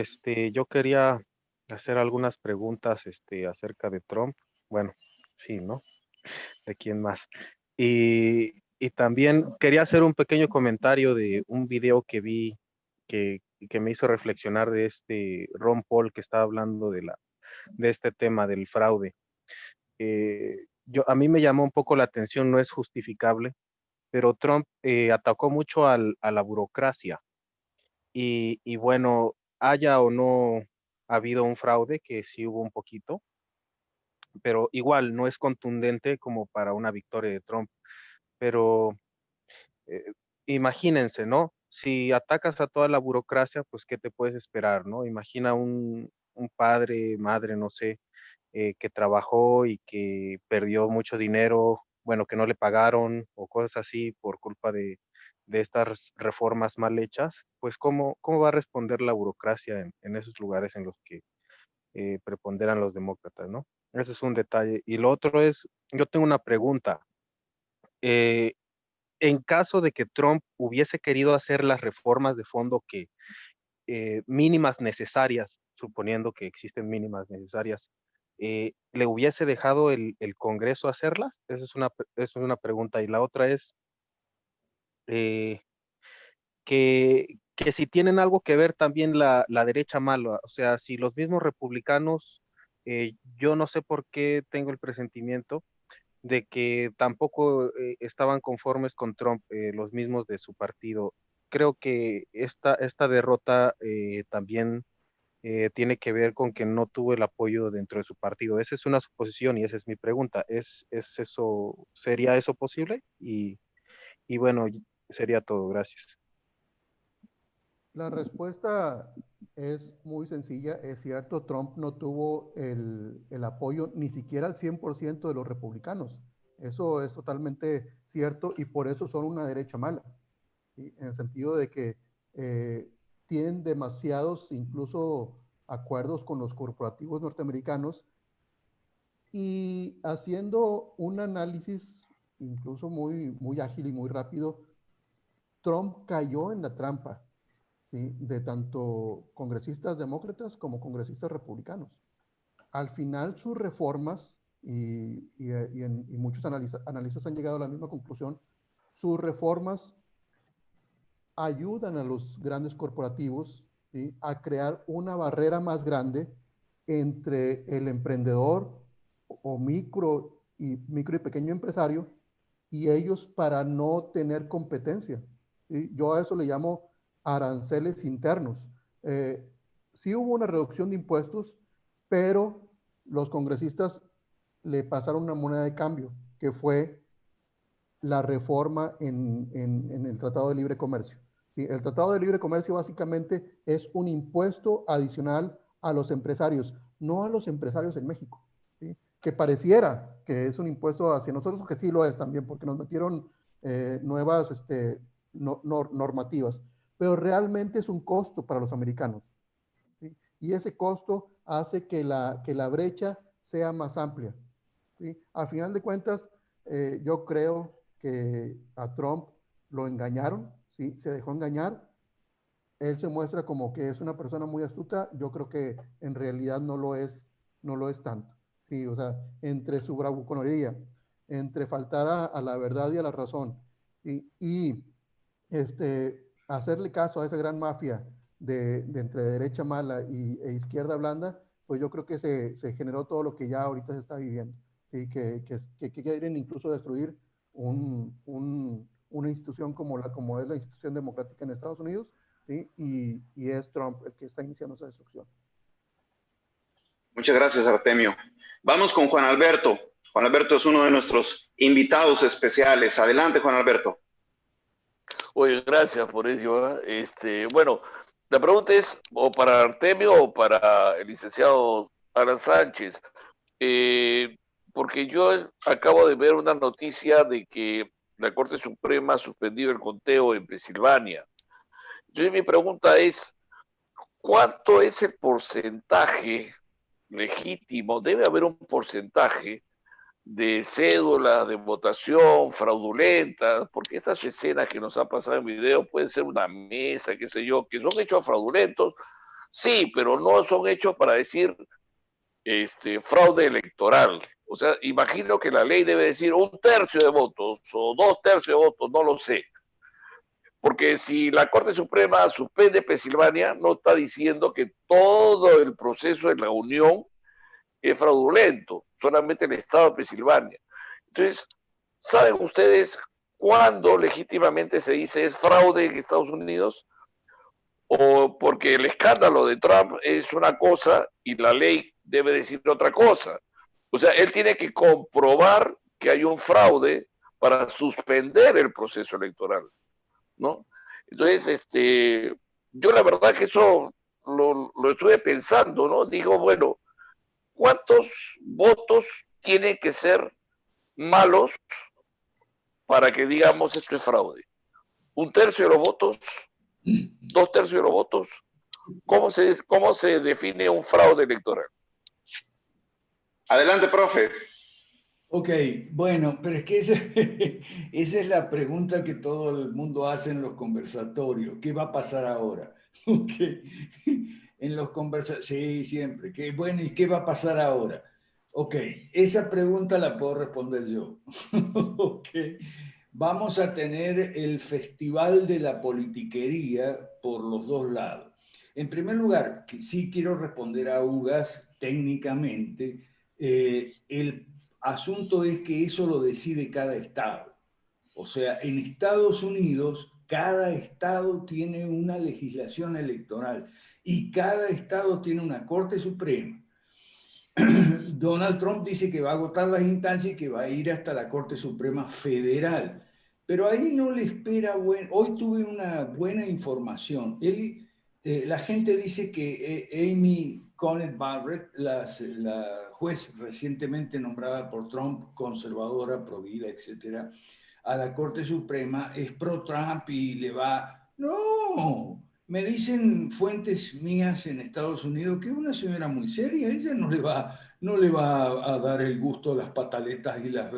yo quería hacer algunas preguntas, acerca de Trump. Bueno, sí, ¿no? ¿De quién más? Y también quería hacer un pequeño comentario de un video que vi que me hizo reflexionar de Ron Paul que estaba hablando de este tema del fraude. A mí me llamó un poco la atención, no es justificable, pero Trump atacó mucho a la burocracia. Y bueno, haya o no habido un fraude, que sí hubo un poquito, pero igual no es contundente como para una victoria de Trump. Pero eh, imagínense, ¿no? Si atacas a toda la burocracia, pues ¿qué te puedes esperar, no? Imagina un padre, madre, no sé, que trabajó y que perdió mucho dinero, bueno, que no le pagaron o cosas así por culpa de estas reformas mal hechas, pues ¿cómo va a responder la burocracia en esos lugares en los que preponderan los demócratas, ¿no? Ese es un detalle. Y lo otro es, yo tengo una pregunta. Eh, en caso de que Trump hubiese querido hacer las reformas de fondo que mínimas necesarias, suponiendo que existen mínimas necesarias, ¿le hubiese dejado el Congreso hacerlas? Esa es una pregunta. Y la otra es eh, que si tienen algo que ver también la derecha mala, o sea, si los mismos republicanos, yo no sé por qué tengo el presentimiento de que tampoco estaban conformes con Trump, los mismos de su partido. Creo que esta derrota también tiene que ver con que no tuvo el apoyo dentro de su partido. Esa es una suposición y esa es mi pregunta. ¿Sería eso posible? Y bueno, sería todo. Gracias. La respuesta es muy sencilla. Es cierto, Trump no tuvo el apoyo ni siquiera al 100% de los republicanos. Eso es totalmente cierto y por eso son una derecha mala, ¿sí? En el sentido de que tienen demasiados, incluso acuerdos con los corporativos norteamericanos y haciendo un análisis incluso muy ágil y muy rápido, Trump cayó en la trampa, ¿sí? De tanto congresistas demócratas como congresistas republicanos. Al final sus reformas, y muchos analistas han llegado a la misma conclusión, sus reformas ayudan a los grandes corporativos, ¿sí? A crear una barrera más grande entre el emprendedor o micro y pequeño empresario y ellos para no tener competencia, ¿sí? Yo a eso le llamo aranceles internos. Sí hubo una reducción de impuestos, pero los congresistas le pasaron una moneda de cambio, que fue la reforma en el Tratado de Libre Comercio. ¿sí? El Tratado de Libre Comercio básicamente es un impuesto adicional a los empresarios, no a los empresarios en México, ¿sí? Que pareciera que es un impuesto hacia nosotros, que sí lo es también, porque nos metieron nuevas normativas, pero realmente es un costo para los americanos, ¿sí? Y ese costo hace que la brecha sea más amplia, ¿sí? A final de cuentas, yo creo que a Trump lo engañaron, ¿sí? Se dejó engañar. Él se muestra como que es una persona muy astuta. Yo creo que en realidad no lo es, no lo es tanto, ¿sí? O sea, entre su bravuconería, entre faltar a la verdad y a la razón, ¿sí? Y hacerle caso a esa gran mafia de entre derecha mala e izquierda blanda, pues yo creo que se generó todo lo que ya ahorita se está viviendo, ¿sí? Que quieren incluso destruir una institución como es la institución democrática en Estados Unidos, ¿sí? Y es Trump el que está iniciando esa destrucción. Muchas gracias, Artemio. Vamos con Juan Alberto. Juan Alberto es uno de nuestros invitados especiales. Adelante, Juan Alberto. Oye, gracias por ello. Bueno, la pregunta es o para Artemio o para el licenciado Alan Sánchez, porque yo acabo de ver una noticia de que la Corte Suprema ha suspendido el conteo en Pensilvania. Entonces mi pregunta es, ¿cuánto es el porcentaje legítimo? Debe haber un porcentaje de cédulas de votación fraudulentas, porque estas escenas que nos han pasado en video pueden ser una mesa, qué sé yo, que son hechos fraudulentos, sí, pero no son hechos para decir fraude electoral. O sea, imagino que la ley debe decir 1/3 de votos o 2/3 de votos, no lo sé. Porque si la Corte Suprema suspende Pensilvania, no está diciendo que todo el proceso de la Unión es fraudulento, solamente el Estado de Pensilvania. Entonces, ¿saben ustedes cuándo legítimamente se dice es fraude en Estados Unidos? O porque el escándalo de Trump es una cosa y la ley debe decir otra cosa. O sea, él tiene que comprobar que hay un fraude para suspender el proceso electoral, ¿no? Entonces, yo la verdad que eso lo estuve pensando, ¿no? Digo, bueno, ¿cuántos votos tienen que ser malos para que digamos esto es fraude? 1/3 de los votos, 2/3 de los votos. ¿Cómo se define un fraude electoral? Adelante, profe. Ok, bueno, pero es que esa es la pregunta que todo el mundo hace en los conversatorios. ¿Qué va a pasar ahora? Okay. En los conversatorios, sí, siempre. Bueno, ¿y qué va a pasar ahora? Ok, esa pregunta la puedo responder yo. Ok, vamos a tener el festival de la politiquería por los dos lados. En primer lugar, que sí quiero responder a Ugas técnicamente, el asunto es que eso lo decide cada estado. O sea, en Estados Unidos, cada estado tiene una legislación electoral y cada estado tiene una Corte Suprema. Donald Trump dice que va a agotar las instancias y que va a ir hasta la Corte Suprema Federal. Pero ahí no le espera Hoy tuve una buena información. La gente dice que Amy Coney Barrett, la juez recientemente nombrada por Trump, conservadora, provida, etcétera, a la Corte Suprema, es pro-Trump y le va... No, me dicen fuentes mías en Estados Unidos que es una señora muy seria, ella no le va a dar el gusto a las pataletas y las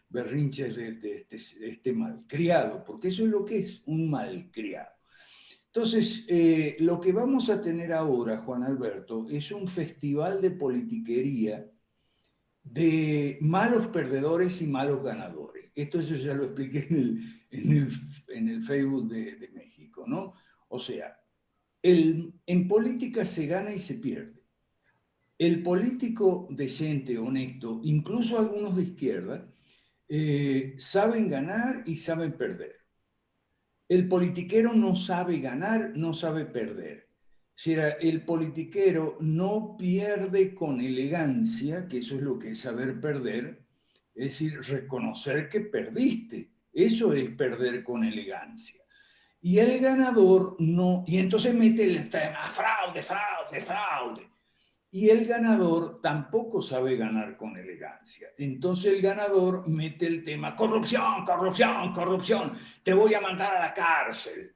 berrinches de este malcriado, porque eso es lo que es, un malcriado. Entonces, lo que vamos a tener ahora, Juan Alberto, es un festival de politiquería de malos perdedores y malos ganadores. Esto yo ya lo expliqué en el Facebook de México, ¿no? O sea, en política se gana y se pierde. El político decente, honesto, incluso algunos de izquierda, saben ganar y saben perder. El politiquero no sabe ganar, no sabe perder. Si el politiquero no pierde con elegancia, que eso es lo que es saber perder, es decir, reconocer que perdiste. Eso es perder con elegancia. Y el ganador no, y entonces mete el tema, fraude, fraude, fraude. Y el ganador tampoco sabe ganar con elegancia. Entonces el ganador mete el tema, corrupción, corrupción, corrupción, te voy a mandar a la cárcel.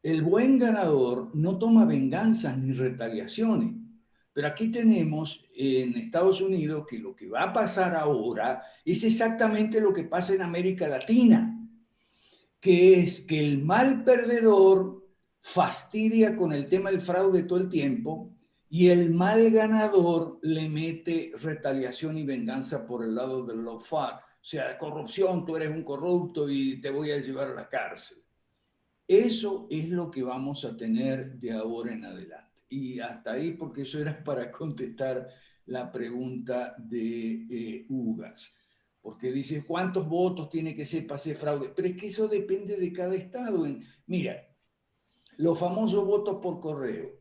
El buen ganador no toma venganzas ni retaliaciones. Pero aquí tenemos en Estados Unidos que lo que va a pasar ahora es exactamente lo que pasa en América Latina, que es que el mal perdedor fastidia con el tema del fraude todo el tiempo y el mal ganador le mete retaliación y venganza por el lado del lawfare. O sea, corrupción, tú eres un corrupto y te voy a llevar a la cárcel. Eso es lo que vamos a tener de ahora en adelante. Y hasta ahí, porque eso era para contestar la pregunta de Ugas. Porque dice, ¿cuántos votos tiene que ser para hacer fraude? Pero es que eso depende de cada estado. Mira, los famosos votos por correo.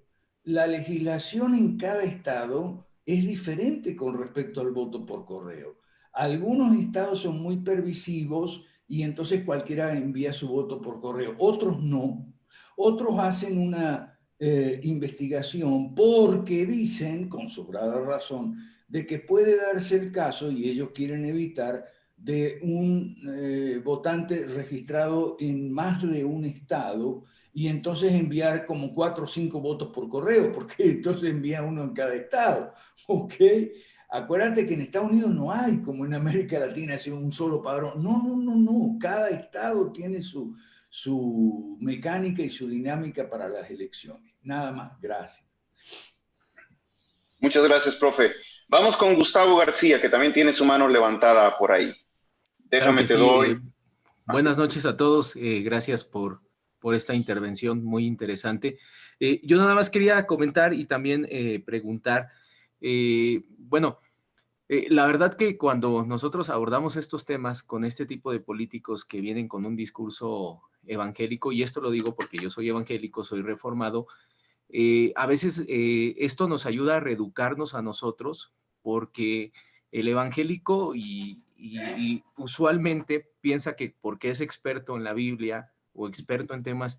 La legislación en cada estado es diferente con respecto al voto por correo. Algunos estados son muy permisivos y entonces cualquiera envía su voto por correo. Otros no. Otros hacen una investigación porque dicen, con sobrada razón, de que puede darse el caso, y ellos quieren evitar, de un votante registrado en más de un estado y entonces enviar como 4 o 5 votos por correo, porque entonces envía uno en cada estado, ¿ok? Acuérdate que en Estados Unidos no hay, como en América Latina, un solo padrón. No, no, no, no. Cada estado tiene su mecánica y su dinámica para las elecciones. Nada más, gracias. Muchas gracias, profe. Vamos con Gustavo García, que también tiene su mano levantada por ahí. Déjame, Claro que te sí. doy. Buenas noches a todos. Gracias por esta intervención muy interesante. Yo nada más quería comentar y también preguntar, bueno, la verdad que cuando nosotros abordamos estos temas con este tipo de políticos que vienen con un discurso evangélico, y esto lo digo porque yo soy evangélico, soy reformado, a veces esto nos ayuda a reeducarnos a nosotros porque el evangélico y usualmente piensa que porque es experto en la Biblia o experto en temas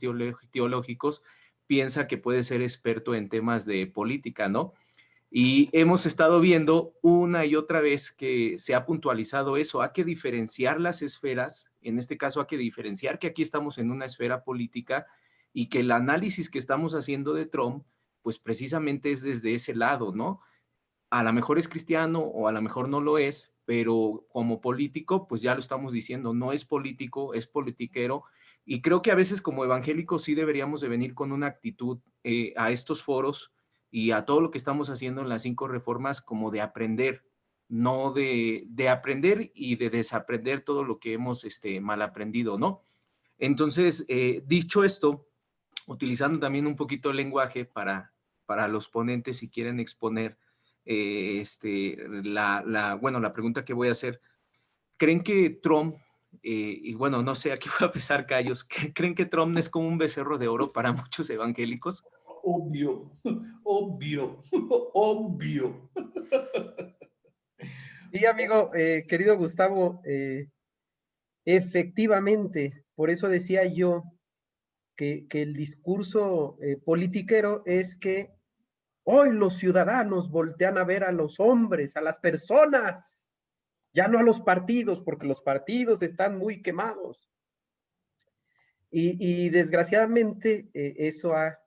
teológicos, piensa que puede ser experto en temas de política, ¿no? Y hemos estado viendo una y otra vez que se ha puntualizado eso. Hay que diferenciar las esferas. En este caso hay que diferenciar que aquí estamos en una esfera política y que el análisis que estamos haciendo de Trump, pues precisamente es desde ese lado, ¿no? A lo mejor es cristiano o a lo mejor no lo es, pero como político, pues ya lo estamos diciendo, no es político, es politiquero. Y creo que a veces como evangélicos sí deberíamos de venir con una actitud a estos foros y a todo lo que estamos haciendo en las 5 reformas como de aprender, no de aprender y de desaprender todo lo que hemos mal aprendido, ¿no? Entonces, dicho esto, utilizando también un poquito el lenguaje para los ponentes si quieren exponer bueno, la pregunta que voy a hacer, ¿creen que Trump, y bueno, no sé, aquí voy a pesar callos, ¿creen que Trump es como un becerro de oro para muchos evangélicos? Obvio, obvio, obvio. Sí, amigo, querido Gustavo, efectivamente, por eso decía yo que el discurso politiquero es que hoy los ciudadanos voltean a ver a los hombres, a las personas, ya no a los partidos, porque los partidos están muy quemados. Y desgraciadamente eso ha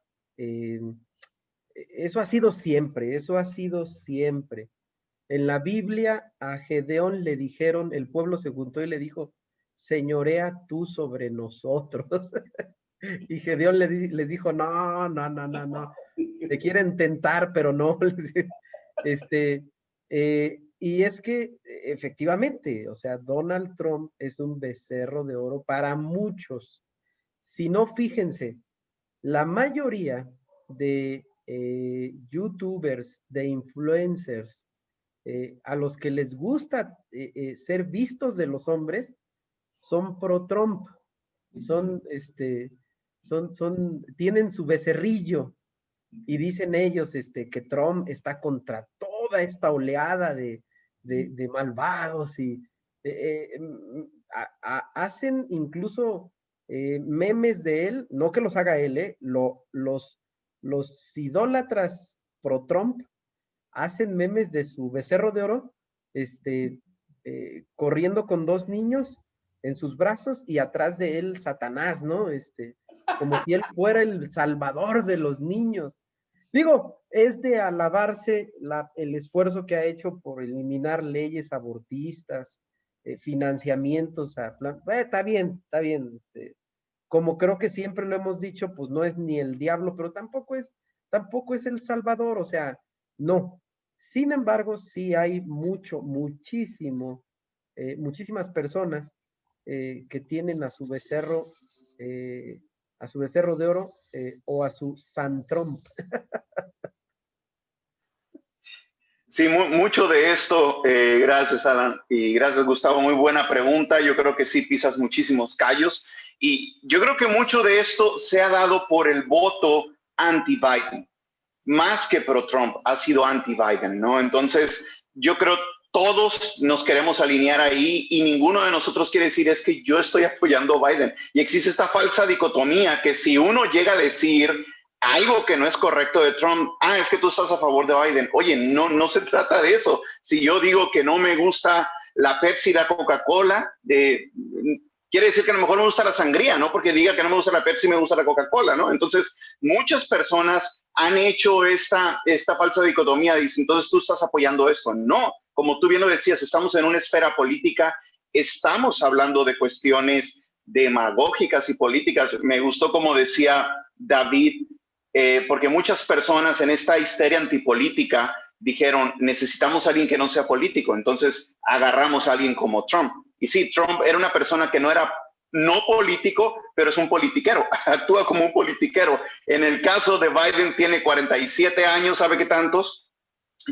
sido siempre, eso ha sido siempre. En la Biblia a Gedeón le dijeron, el pueblo se juntó y le dijo, señorea tú sobre nosotros. Y Gedeón les dijo, no, no, no, no, no, te quieren tentar, pero no. Y es que efectivamente, o sea, Donald Trump es un becerro de oro para muchos. Si no, fíjense, la mayoría de youtubers, de influencers, a los que les gusta ser vistos de los hombres, son pro Trump, son, tienen su becerrillo y dicen ellos que Trump está contra toda esta oleada de malvados y hacen incluso memes de él, no que los haga él, los idólatras pro Trump hacen memes de su becerro de oro, corriendo con 2 niños en sus brazos y atrás de él Satanás, ¿no? Como si él fuera el salvador de los niños. Digo, es de alabarse el esfuerzo que ha hecho por eliminar leyes abortistas, financiamientos está bien, como creo que siempre lo hemos dicho, pues no es ni el diablo, pero tampoco es el salvador, o sea, no. Sin embargo, sí hay muchísimas personas que tienen a su becerro de oro o a su San Trump. Sí, mucho de esto, gracias Alan y gracias Gustavo, muy buena pregunta. Yo creo que sí pisas muchísimos callos y yo creo que mucho de esto se ha dado por el voto anti-Biden, más que pro-Trump, ha sido anti-Biden, ¿no? Entonces, yo creo todos nos queremos alinear ahí y ninguno de nosotros quiere decir es que yo estoy apoyando a Biden. Y existe esta falsa dicotomía que si uno llega a decir algo que no es correcto de Trump, es que tú estás a favor de Biden. Oye, no se trata de eso. Si yo digo que no me gusta la Pepsi y la Coca-Cola, quiere decir que a lo mejor me gusta la sangría, no porque diga que no me gusta la Pepsi, me gusta la Coca-Cola, ¿no? Entonces, muchas personas han hecho esta falsa dicotomía, dicen, entonces tú estás apoyando esto. No, como tú bien lo decías, estamos en una esfera política, estamos hablando de cuestiones demagógicas y políticas. Me gustó como decía David, porque muchas personas en esta histeria antipolítica dijeron, necesitamos a alguien que no sea político, entonces agarramos a alguien como Trump. Y sí, Trump era una persona que no era político, pero es un politiquero, actúa como un politiquero. En el caso de Biden tiene 47 años, ¿sabe qué tantos?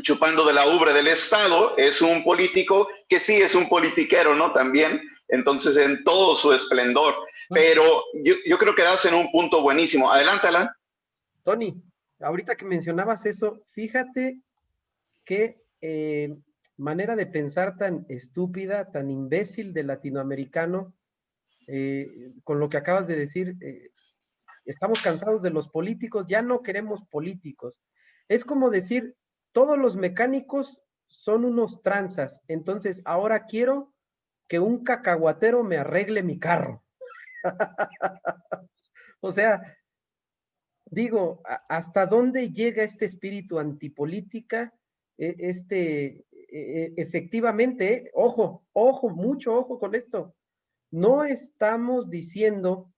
Chupando de la ubre del Estado, es un político que sí es un politiquero, ¿no? También, entonces en todo su esplendor. Pero yo creo que das en un punto buenísimo. Adelante, Alan. Tony, ahorita que mencionabas eso, fíjate qué manera de pensar tan estúpida, tan imbécil de latinoamericano, con lo que acabas de decir, estamos cansados de los políticos, ya no queremos políticos. Es como decir, todos los mecánicos son unos tranzas, entonces ahora quiero que un cacahuatero me arregle mi carro. O sea, digo, ¿hasta dónde llega este espíritu antipolítica? Efectivamente, mucho ojo con esto. No estamos diciendo,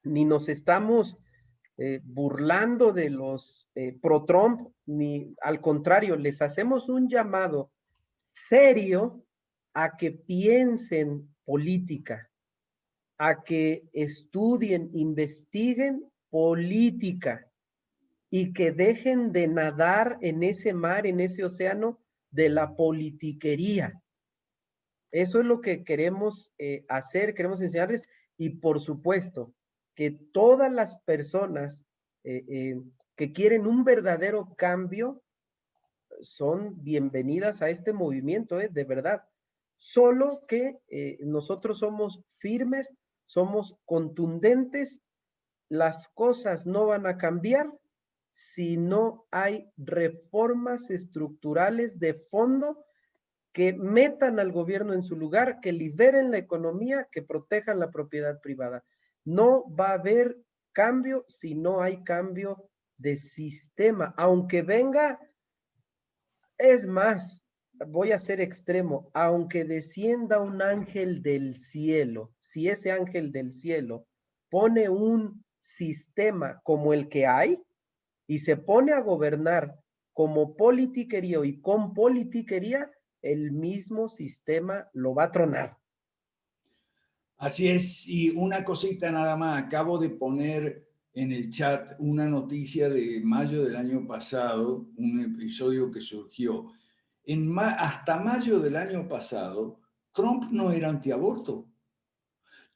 ni nos estamos burlando de los pro-Trump, ni al contrario, les hacemos un llamado serio a que piensen política, a que estudien, investiguen política y que dejen de nadar en ese mar, en ese océano de la politiquería. Eso es lo que queremos hacer, queremos enseñarles y por supuesto que todas las personas que quieren un verdadero cambio son bienvenidas a este movimiento, de verdad. Solo que nosotros somos firmes, somos contundentes, las cosas no van a cambiar si no hay reformas estructurales de fondo que metan al gobierno en su lugar, que liberen la economía, que protejan la propiedad privada. No va a haber cambio si no hay cambio de sistema, aunque venga, es más, voy a ser extremo, aunque descienda un ángel del cielo, si ese ángel del cielo pone un sistema como el que hay y se pone a gobernar como politiquería y con politiquería, el mismo sistema lo va a tronar. Así es, y una cosita nada más, acabo de poner en el chat una noticia de mayo del año pasado, un episodio que surgió. Hasta mayo del año pasado, Trump no era antiaborto.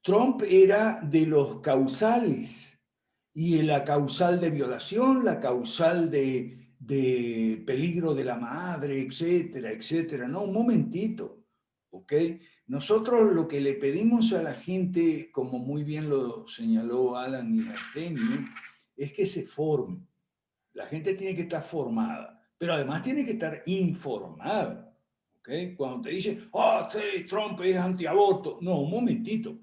Trump era de los causales, y la causal de violación, la causal de peligro de la madre, etcétera, etcétera. No, un momentito, ¿ok? Nosotros lo que le pedimos a la gente, como muy bien lo señaló Alan y Artemio, es que se forme. La gente tiene que estar formada, pero además tiene que estar informada. ¿Okay? Cuando te dicen, oh, sí, Trump es antiaborto. No, un momentito.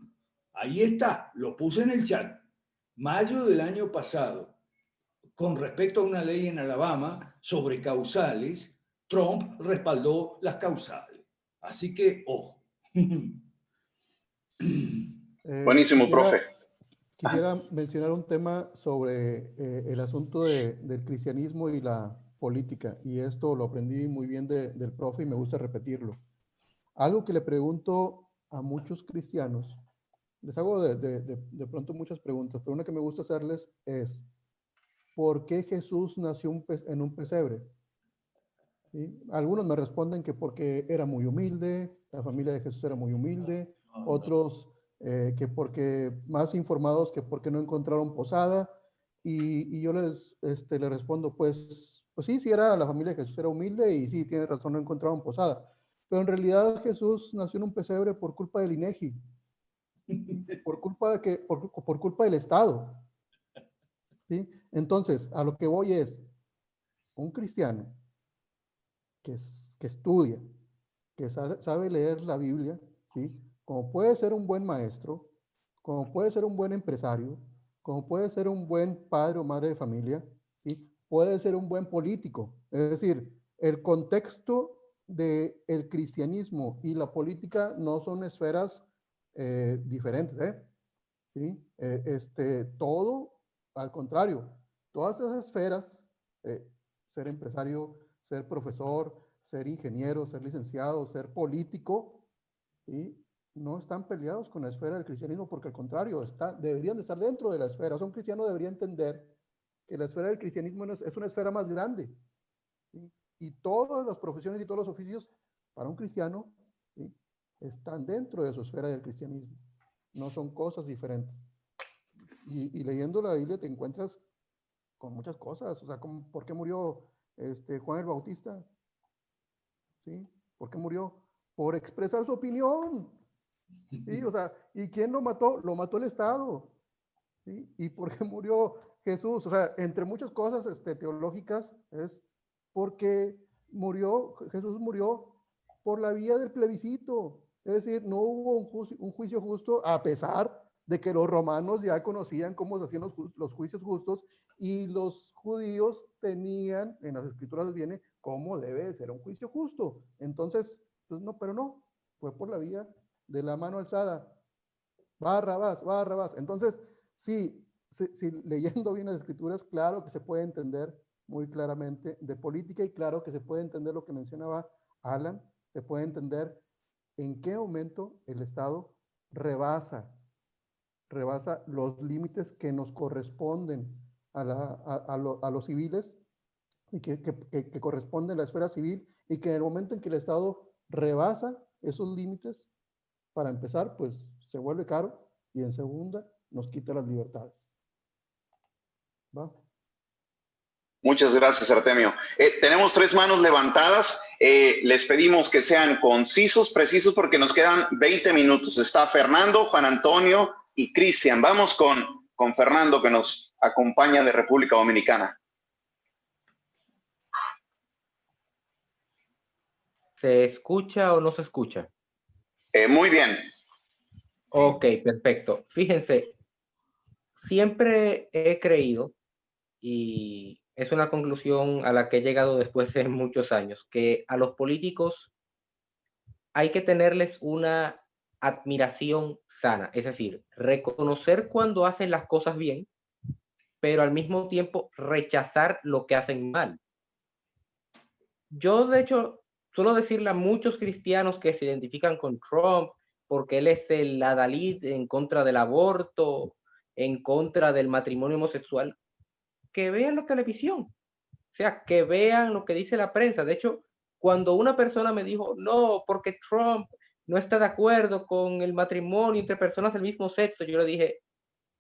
Ahí está, lo puse en el chat. Mayo del año pasado, con respecto a una ley en Alabama sobre causales, Trump respaldó las causales. Así que, ojo. Buenísimo, profe. Quisiera mencionar un tema sobre el asunto del cristianismo y la política, y esto lo aprendí muy bien del profe y me gusta repetirlo. Algo que le pregunto a muchos cristianos, les hago de pronto muchas preguntas, pero una que me gusta hacerles es, ¿por qué Jesús nació en un pesebre? ¿Sí? Algunos me responden que porque era muy humilde, la familia de Jesús era muy humilde, otros que porque más informados que porque no encontraron posada, y yo les respondo, pues sí, sí era la familia de Jesús era humilde y sí, tiene razón, no encontraron posada, pero en realidad Jesús nació en un pesebre por culpa del INEGI, por culpa del Estado, ¿sí? Entonces, a lo que voy es, un cristiano que estudia, que sabe leer la Biblia, ¿sí? Como puede ser un buen maestro, como puede ser un buen empresario, como puede ser un buen padre o madre de familia, ¿sí? Puede ser un buen político. Es decir, el contexto del cristianismo y la política no son esferas diferentes, ¿eh? ¿Sí? Todo, al contrario, todas esas esferas, ser empresario, ser profesor, ser ingeniero, ser licenciado, ser político, ¿sí? No están peleados con la esfera del cristianismo, porque al contrario, deberían de estar dentro de la esfera. O sea, un cristiano debería entender que la esfera del cristianismo es una esfera más grande, ¿sí? Y todas las profesiones y todos los oficios para un cristiano, ¿sí? Están dentro de su esfera del cristianismo. No son cosas diferentes. Y leyendo la Biblia te encuentras con muchas cosas. O sea, ¿por qué murió Juan el Bautista? ¿Sí? ¿Por qué murió? Por expresar su opinión. ¿Sí? O sea, ¿y quién lo mató? Lo mató el Estado. ¿Sí? ¿Y por qué murió Jesús? O sea, entre muchas cosas teológicas, es porque Jesús murió por la vía del plebiscito. Es decir, no hubo un juicio justo, a pesar de que los romanos ya conocían cómo se hacían los juicios justos, y los judíos tenían, en las escrituras viene, cómo debe de ser un juicio justo. Entonces, pues no, pero no, fue por la vía de la mano alzada. Barrabás, Barrabás. Entonces, sí, leyendo bien las escrituras, claro que se puede entender muy claramente de política, y claro que se puede entender lo que mencionaba Alan, se puede entender en qué momento el Estado rebasa los límites que nos corresponden a los civiles, y que corresponde a la esfera civil, y que en el momento en que el Estado rebasa esos límites, para empezar, pues se vuelve caro, y en segunda, nos quita las libertades. ¿Va? Muchas gracias, Artemio. Tenemos 3 manos levantadas. Les pedimos que sean concisos, precisos, porque nos quedan 20 minutos. Está Fernando, Juan Antonio y Cristian. Vamos con Fernando, que nos acompaña de República Dominicana. ¿Se escucha o no se escucha? Muy bien. Ok, perfecto. Fíjense, siempre he creído, y es una conclusión a la que he llegado después de muchos años, que a los políticos hay que tenerles una admiración sana, es decir, reconocer cuando hacen las cosas bien, pero al mismo tiempo rechazar lo que hacen mal. Yo, de hecho, suelo decirle a muchos cristianos que se identifican con Trump porque él es el adalid en contra del aborto, en contra del matrimonio homosexual, que vean la televisión, o sea, que vean lo que dice la prensa. De hecho, cuando una persona me dijo, no, porque Trump no está de acuerdo con el matrimonio entre personas del mismo sexo, yo le dije,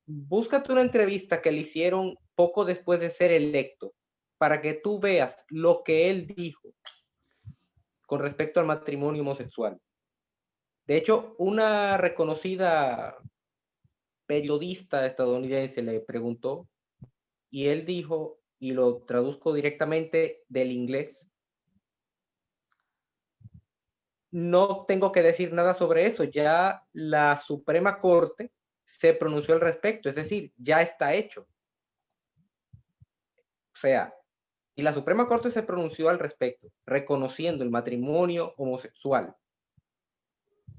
búscate una entrevista que le hicieron poco después de ser electo, para que tú veas lo que él dijo con respecto al matrimonio homosexual. De hecho, una reconocida periodista estadounidense le preguntó y él dijo, y lo traduzco directamente del inglés: no tengo que decir nada sobre eso, ya la Suprema Corte se pronunció al respecto, es decir, ya está hecho. O sea, y la Suprema Corte se pronunció al respecto, reconociendo el matrimonio homosexual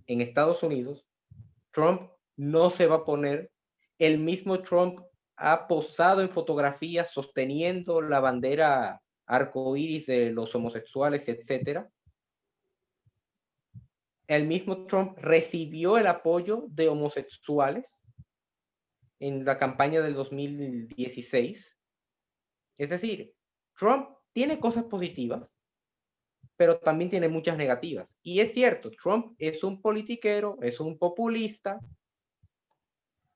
en Estados Unidos. Trump no se va a poner. El mismo Trump ha posado en fotografías sosteniendo la bandera arcoíris de los homosexuales, etcétera. El mismo Trump recibió el apoyo de homosexuales en la campaña del 2016. Es decir, Trump tiene cosas positivas, pero también tiene muchas negativas. Y es cierto, Trump es un politiquero, es un populista,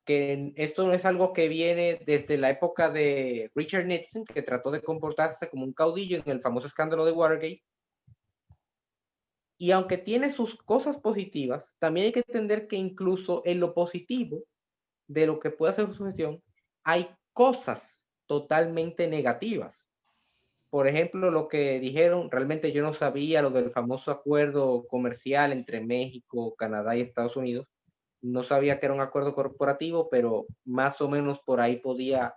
que esto no es algo que viene desde la época de Richard Nixon, que trató de comportarse como un caudillo en el famoso escándalo de Watergate. Y aunque tiene sus cosas positivas, también hay que entender que incluso en lo positivo de lo que puede hacer su gestión, hay cosas totalmente negativas. Por ejemplo, lo que dijeron, realmente yo no sabía lo del famoso acuerdo comercial entre México, Canadá y Estados Unidos. No sabía que era un acuerdo corporativo, pero más o menos por ahí podía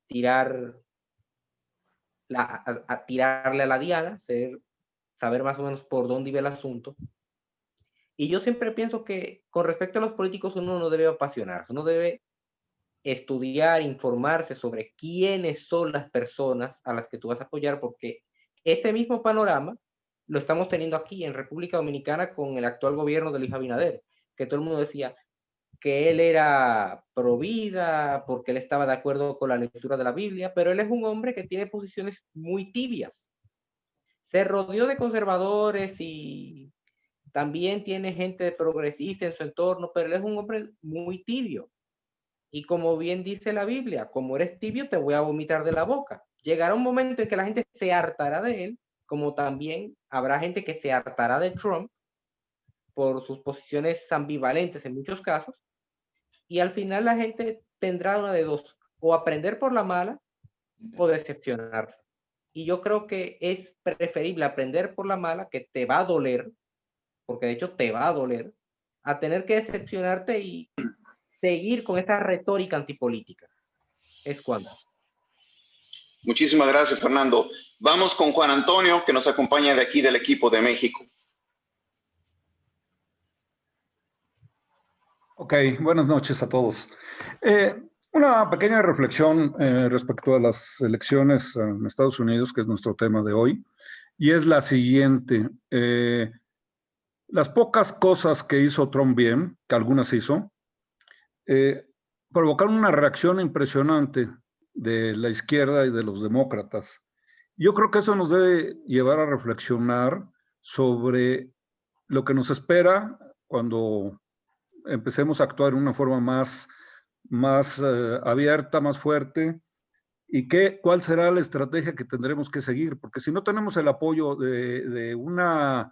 tirarle a la diana, saber más o menos por dónde iba el asunto. Y yo siempre pienso que con respecto a los políticos uno no debe apasionarse, uno debe estudiar, informarse sobre quiénes son las personas a las que tú vas a apoyar, porque ese mismo panorama lo estamos teniendo aquí en República Dominicana con el actual gobierno de Luis Abinader, que todo el mundo decía que él era pro vida, porque él estaba de acuerdo con la lectura de la Biblia, pero él es un hombre que tiene posiciones muy tibias. Se rodeó de conservadores y también tiene gente progresista en su entorno, pero él es un hombre muy tibio. Y como bien dice la Biblia, como eres tibio, te voy a vomitar de la boca. Llegará un momento en que la gente se hartará de él, como también habrá gente que se hartará de Trump por sus posiciones ambivalentes en muchos casos. Y al final la gente tendrá una de dos: o aprender por la mala o decepcionarse. Y yo creo que es preferible aprender por la mala, que te va a doler, porque de hecho te va a doler, a tener que decepcionarte y seguir con esta retórica antipolítica. Es cuando. Muchísimas gracias, Fernando. Vamos con Juan Antonio, que nos acompaña de aquí del equipo de México. Ok, buenas noches a todos. Una pequeña reflexión respecto a las elecciones en Estados Unidos, que es nuestro tema de hoy, y es la siguiente. Las pocas cosas que hizo Trump bien, que algunas hizo, provocaron una reacción impresionante de la izquierda y de los demócratas. Yo creo que eso nos debe llevar a reflexionar sobre lo que nos espera cuando empecemos a actuar de una forma más abierta, más fuerte, y cuál será la estrategia que tendremos que seguir, porque si no tenemos el apoyo de una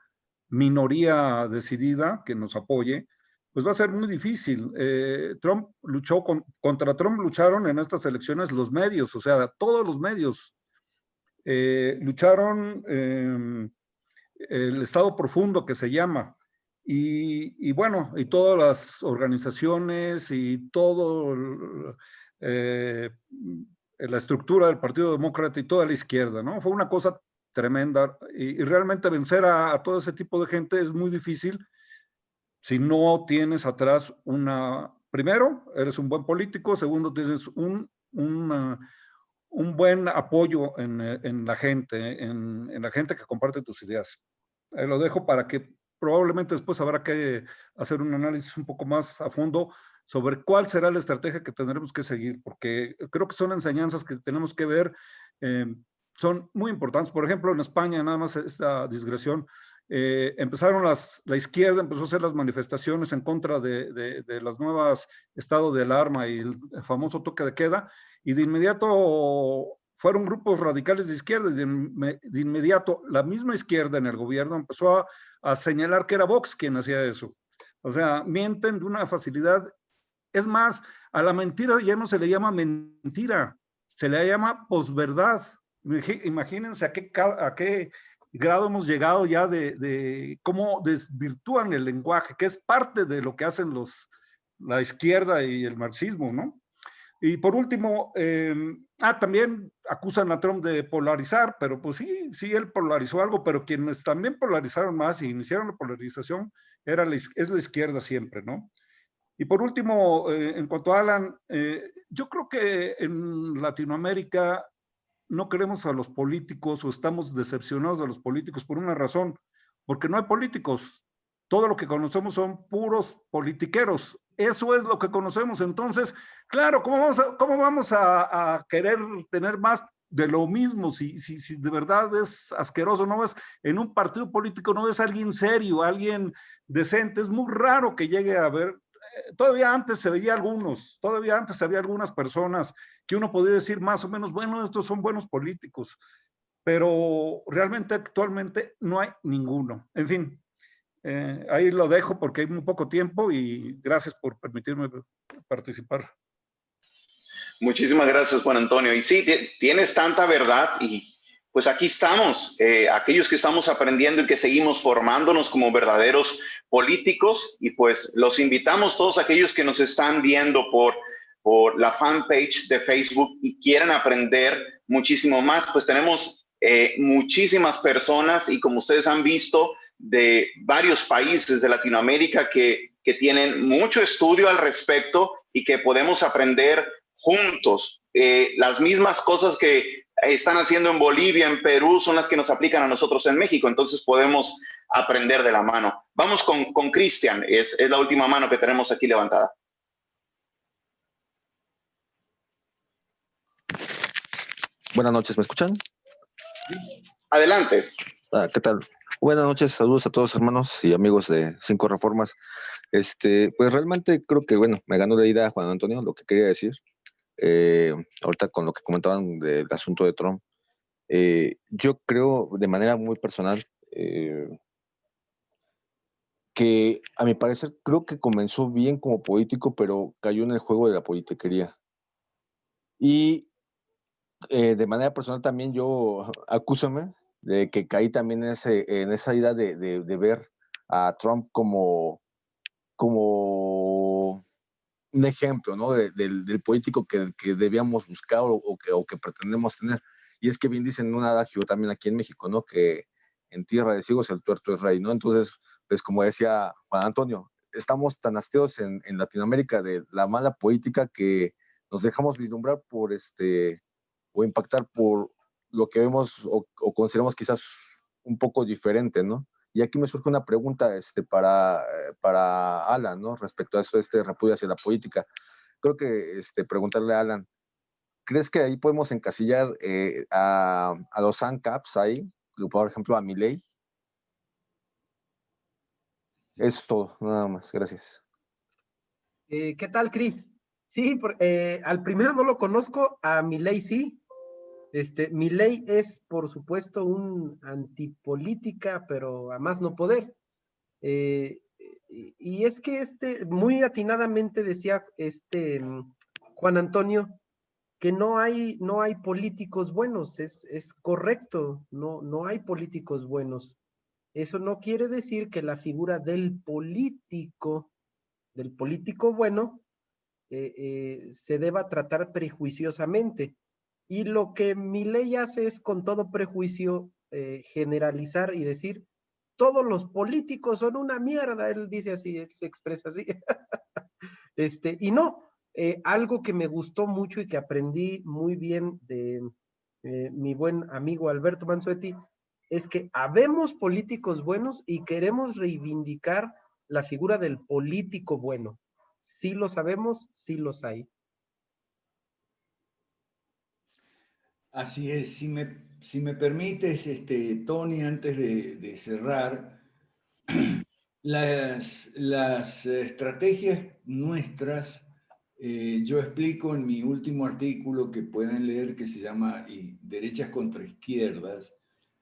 minoría decidida que nos apoye, pues va a ser muy difícil. Trump luchó contra Trump lucharon en estas elecciones los medios, o sea, todos los medios lucharon, el Estado profundo que se llama, y bueno, y todas las organizaciones y todo la estructura del Partido Demócrata y toda la izquierda, ¿no? Fue una cosa tremenda, y realmente vencer a todo ese tipo de gente es muy difícil si no tienes atrás primero, eres un buen político, segundo, tienes un buen apoyo en la gente, en la gente que comparte tus ideas. Lo dejo para que probablemente después habrá que hacer un análisis un poco más a fondo sobre cuál será la estrategia que tendremos que seguir, porque creo que son enseñanzas que tenemos que ver, son muy importantes. Por ejemplo, en España, nada más esta digresión, empezaron la izquierda empezó a hacer las manifestaciones en contra de las nuevas estado de alarma y el famoso toque de queda, y de inmediato fueron grupos radicales de izquierda, y de inmediato la misma izquierda en el gobierno empezó a señalar que era Vox quien hacía eso. O sea, mienten de una facilidad. Es más, a la mentira ya no se le llama mentira, se le llama posverdad. Imagínense a qué grado hemos llegado ya de cómo desvirtúan el lenguaje, que es parte de lo que hacen la izquierda y el marxismo, ¿no? Y por último, también acusan a Trump de polarizar, pero pues sí, él polarizó algo, pero quienes también polarizaron más y iniciaron la polarización es la izquierda siempre, ¿no? Y por último, en cuanto a Alan, yo creo que en Latinoamérica no queremos a los políticos o estamos decepcionados de los políticos por una razón, porque no hay políticos. Todo lo que conocemos son puros politiqueros. Eso es lo que conocemos. Entonces, claro, ¿cómo vamos a querer tener más de lo mismo? Si de verdad es asqueroso, no ves en un partido político, no ves a alguien serio, alguien decente. Es muy raro que llegue a haber. Todavía antes había algunas personas que uno podría decir más o menos, bueno, estos son buenos políticos, pero realmente actualmente no hay ninguno. En fin, ahí lo dejo porque hay muy poco tiempo y gracias por permitirme participar. Muchísimas gracias, Juan Antonio. Y sí, tienes tanta verdad y pues aquí estamos, aquellos que estamos aprendiendo y que seguimos formándonos como verdaderos políticos, y pues los invitamos todos aquellos que nos están viendo por la fanpage de Facebook y quieren aprender muchísimo más, pues tenemos muchísimas personas y como ustedes han visto de varios países de Latinoamérica que tienen mucho estudio al respecto y que podemos aprender juntos. Las mismas cosas que están haciendo en Bolivia, en Perú, son las que nos aplican a nosotros en México, entonces podemos aprender de la mano. Vamos con Cristian, es la última mano que tenemos aquí levantada. Buenas noches, ¿me escuchan? Adelante. ¿Qué tal? Buenas noches, saludos a todos hermanos y amigos de Cinco Reformas. Pues realmente creo que, bueno, me ganó la idea Juan Antonio, lo que quería decir. Ahorita con lo que comentaban del asunto de Trump, yo creo de manera muy personal que a mi parecer creo que comenzó bien como político, pero cayó en el juego de la politiquería. Y de manera personal también yo, acúsame de que caí también en esa idea de ver a Trump como un ejemplo, ¿no? del político que debíamos buscar o que pretendemos tener. Y es que bien dicen un adagio también aquí en México, ¿no? Que en tierra de ciegos el tuerto es rey, ¿no? Entonces, pues como decía Juan Antonio, estamos tan hastiados en Latinoamérica de la mala política que nos dejamos vislumbrar por o impactar por lo que vemos o consideramos quizás un poco diferente, ¿no? Y aquí me surge una pregunta para Alan, ¿no? Respecto a eso, repudio hacia la política. Creo que preguntarle a Alan, ¿crees que ahí podemos encasillar a los ANCAPs ahí? Por ejemplo, a Milei. Eso es todo, nada más. Gracias. ¿Qué tal, Cris? Sí, al primero no lo conozco, a Milei sí. Milei es, por supuesto, un antipolítica, pero a más no poder. Y es que muy atinadamente decía Juan Antonio que no hay políticos buenos, es correcto, no hay políticos buenos. Eso no quiere decir que la figura del político bueno, se deba tratar prejuiciosamente. Y lo que Milei hace es, con todo prejuicio, generalizar y decir, todos los políticos son una mierda, él dice así, él se expresa así. Y no, algo que me gustó mucho y que aprendí muy bien de mi buen amigo Alberto Mansuetti, es que habemos políticos buenos y queremos reivindicar la figura del político bueno. Sí lo sabemos, sí los hay. Así es, si me permites, Tony, antes de cerrar, las estrategias nuestras, yo explico en mi último artículo que pueden leer, que se llama Derechas contra Izquierdas.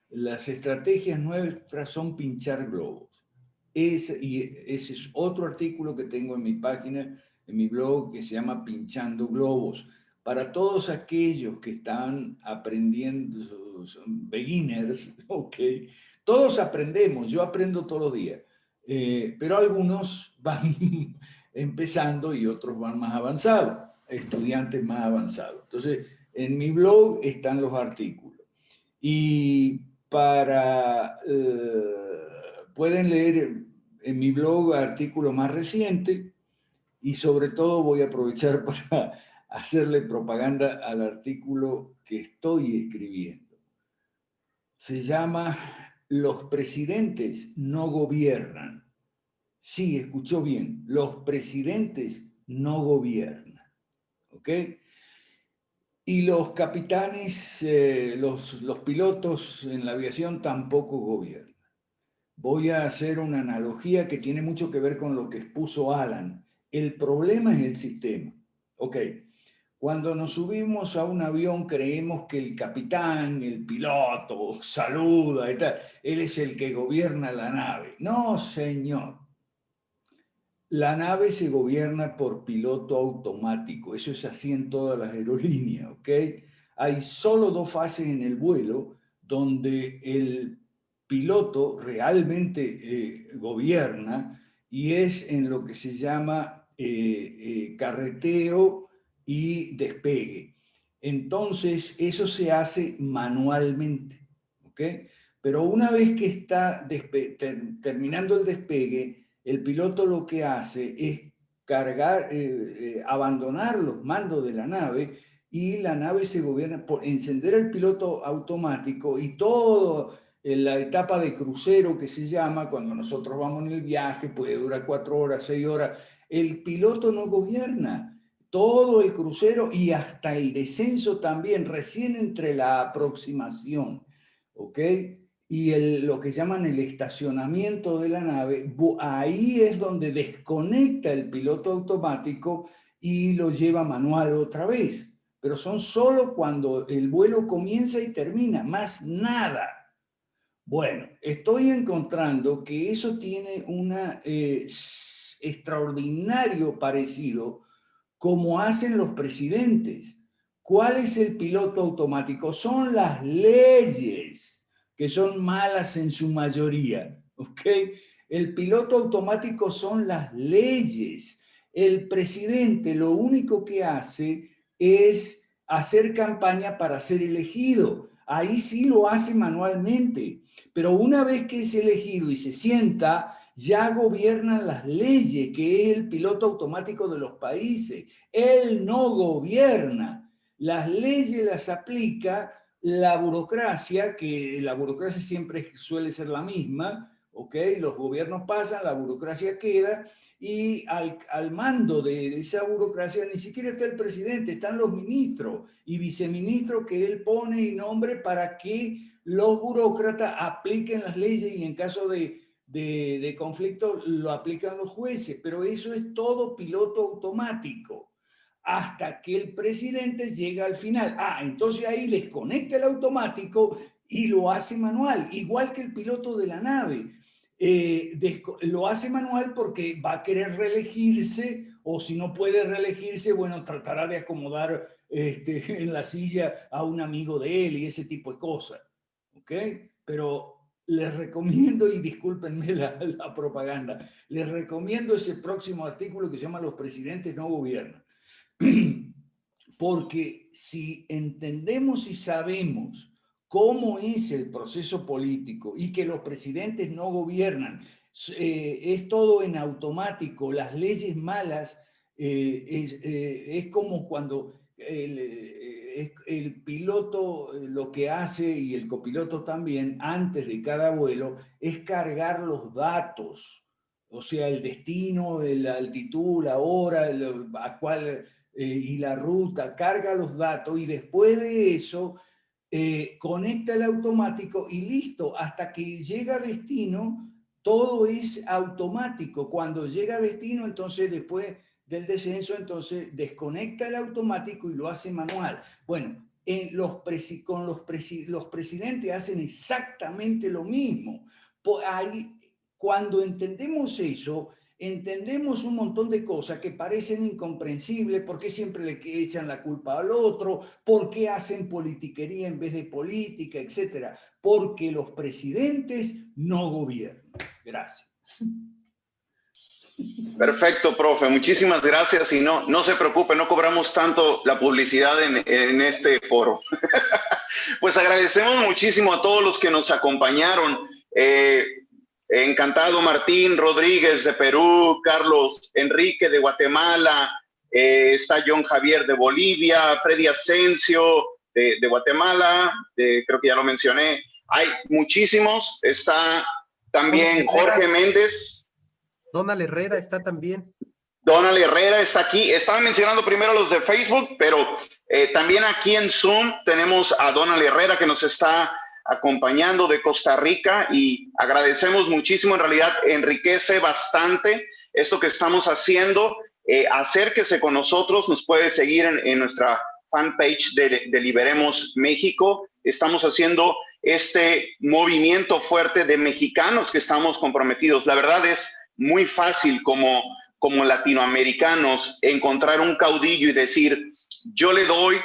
Las estrategias nuestras son pinchar globos. y ese es otro artículo que tengo en mi página, en mi blog, que se llama Pinchando Globos. Para todos aquellos que están aprendiendo, son beginners, ok, todos aprendemos, yo aprendo todos los días, pero algunos van empezando y otros van más avanzados, estudiantes más avanzados. Entonces, en mi blog están los artículos. Y pueden leer en mi blog artículos más recientes, y sobre todo voy a aprovechar para hacerle propaganda al artículo que estoy escribiendo. Se llama Los presidentes no gobiernan. Sí, escuchó bien, los presidentes no gobiernan. ¿Ok? Y los capitanes, los pilotos en la aviación tampoco gobiernan. Voy a hacer una analogía que tiene mucho que ver con lo que expuso Alan. El problema es el sistema. Ok, cuando nos subimos a un avión creemos que el capitán, el piloto, saluda y tal. Él es el que gobierna la nave. No, señor. La nave se gobierna por piloto automático. Eso es así en todas las aerolíneas, ¿ok? Hay solo 2 fases en el vuelo donde el piloto realmente gobierna, y es en lo que se llama carreteo y despegue. Entonces, eso se hace manualmente, ¿ok? Pero una vez que está terminando el despegue, el piloto lo que hace es cargar, abandonar los mandos de la nave, y la nave se gobierna por encender el piloto automático, y todo la etapa de crucero que se llama, cuando nosotros vamos en el viaje, puede durar 4 horas, 6 horas, el piloto no gobierna. Todo el crucero y hasta el descenso también, recién entre la aproximación, ¿ok? Y lo que llaman el estacionamiento de la nave, ahí es donde desconecta el piloto automático y lo lleva manual otra vez. Pero son solo cuando el vuelo comienza y termina, más nada. Bueno, estoy encontrando que eso tiene un extraordinario parecido como hacen los presidentes. ¿Cuál es el piloto automático? Son las leyes, que son malas en su mayoría, ¿ok? El piloto automático son las leyes. El presidente lo único que hace es hacer campaña para ser elegido. Ahí sí lo hace manualmente, pero una vez que es elegido y se sienta, ya gobiernan las leyes, que es el piloto automático de los países. Él no gobierna. Las leyes las aplica la burocracia, que la burocracia siempre suele ser la misma, ¿ok? Los gobiernos pasan, la burocracia queda, y al mando de esa burocracia ni siquiera está el presidente, están los ministros y viceministros que él pone y nombre para que los burócratas apliquen las leyes, y en caso de conflicto lo aplican los jueces, pero eso es todo piloto automático hasta que el presidente llega al final. Entonces ahí desconecta el automático y lo hace manual, igual que el piloto de la nave. Lo hace manual porque va a querer reelegirse, o si no puede reelegirse, bueno, tratará de acomodar en la silla a un amigo de él y ese tipo de cosas, ¿ok? Pero les recomiendo, y discúlpenme la propaganda, les recomiendo ese próximo artículo que se llama Los presidentes no gobiernan. Porque si entendemos y sabemos cómo es el proceso político y que los presidentes no gobiernan, es todo en automático, las leyes malas, es como cuando el piloto lo que hace, y el copiloto también, antes de cada vuelo, es cargar los datos, o sea, el destino, la altitud, la hora, a cuál, y la ruta, carga los datos, y después de eso conecta el automático y listo, hasta que llega a destino, todo es automático. Cuando llega a destino, entonces después del descenso, entonces desconecta el automático y lo hace manual. Bueno, los presidentes hacen exactamente lo mismo. Hay Cuando entendemos eso, entendemos un montón de cosas que parecen incomprensibles. ¿Por qué siempre le echan la culpa al otro? ¿Por qué hacen politiquería en vez de política, etcétera? Porque los presidentes no gobiernan. Gracias. Perfecto, profe. Muchísimas gracias. Y no se preocupe, no cobramos tanto la publicidad en este foro. Pues agradecemos muchísimo a todos los que nos acompañaron. Encantado, Martín Rodríguez de Perú, Carlos Enrique de Guatemala, está John Javier de Bolivia, Freddy Asensio de Guatemala, creo que ya lo mencioné. Hay muchísimos. Está también Jorge Méndez. Donald Herrera está también. Donald Herrera está aquí. Estaba mencionando primero los de Facebook, pero también aquí en Zoom tenemos a Donald Herrera que nos está acompañando de Costa Rica y agradecemos muchísimo. En realidad enriquece bastante esto que estamos haciendo. Acérquese con nosotros, nos puede seguir en nuestra fanpage de Liberemos México. Estamos haciendo este movimiento fuerte de mexicanos que estamos comprometidos. La verdad es muy fácil como latinoamericanos encontrar un caudillo y decir, yo le doy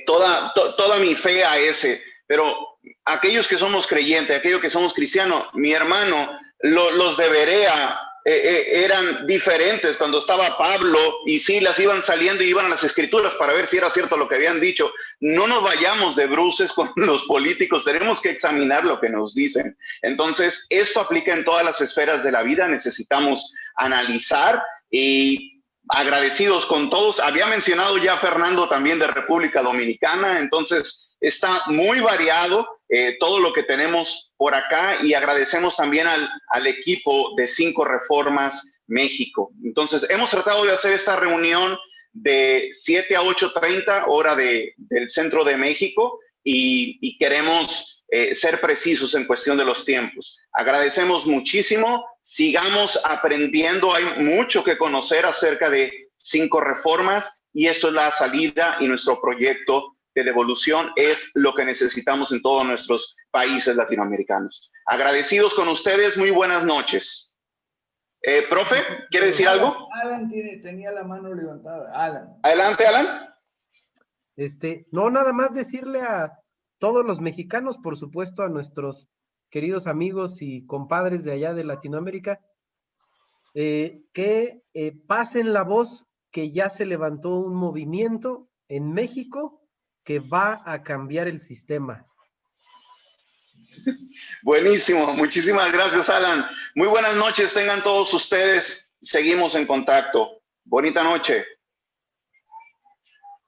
toda mi fe a ese, pero aquellos que somos creyentes, aquellos que somos cristianos, mi hermano, los de Berea eran diferentes. Cuando estaba Pablo y Silas iban saliendo y iban a las escrituras para ver si era cierto lo que habían dicho. No nos vayamos de bruces con los políticos, tenemos que examinar lo que nos dicen. Entonces, esto aplica en todas las esferas de la vida, necesitamos analizar y agradecidos con todos. Había mencionado ya Fernando también de República Dominicana, entonces está muy variado todo lo que tenemos por acá y agradecemos también al equipo de 5 Reformas México. Entonces, hemos tratado de hacer esta reunión de 7 a 8:30 hora del centro de México y queremos ser precisos en cuestión de los tiempos. Agradecemos muchísimo, sigamos aprendiendo, hay mucho que conocer acerca de 5 Reformas y eso es la salida y nuestro proyecto de devolución es lo que necesitamos en todos nuestros países latinoamericanos. Agradecidos con ustedes, muy buenas noches. Profe, ¿quiere decir algo? Alan tenía la mano levantada. Alan. Adelante, Alan. No, nada más decirle a todos los mexicanos, por supuesto, a nuestros queridos amigos y compadres de allá de Latinoamérica, que pasen la voz que ya se levantó un movimiento en México que va a cambiar el sistema. Buenísimo, muchísimas gracias, Alan. Muy buenas noches, tengan todos ustedes. Seguimos en contacto. Bonita noche.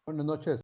Buenas noches.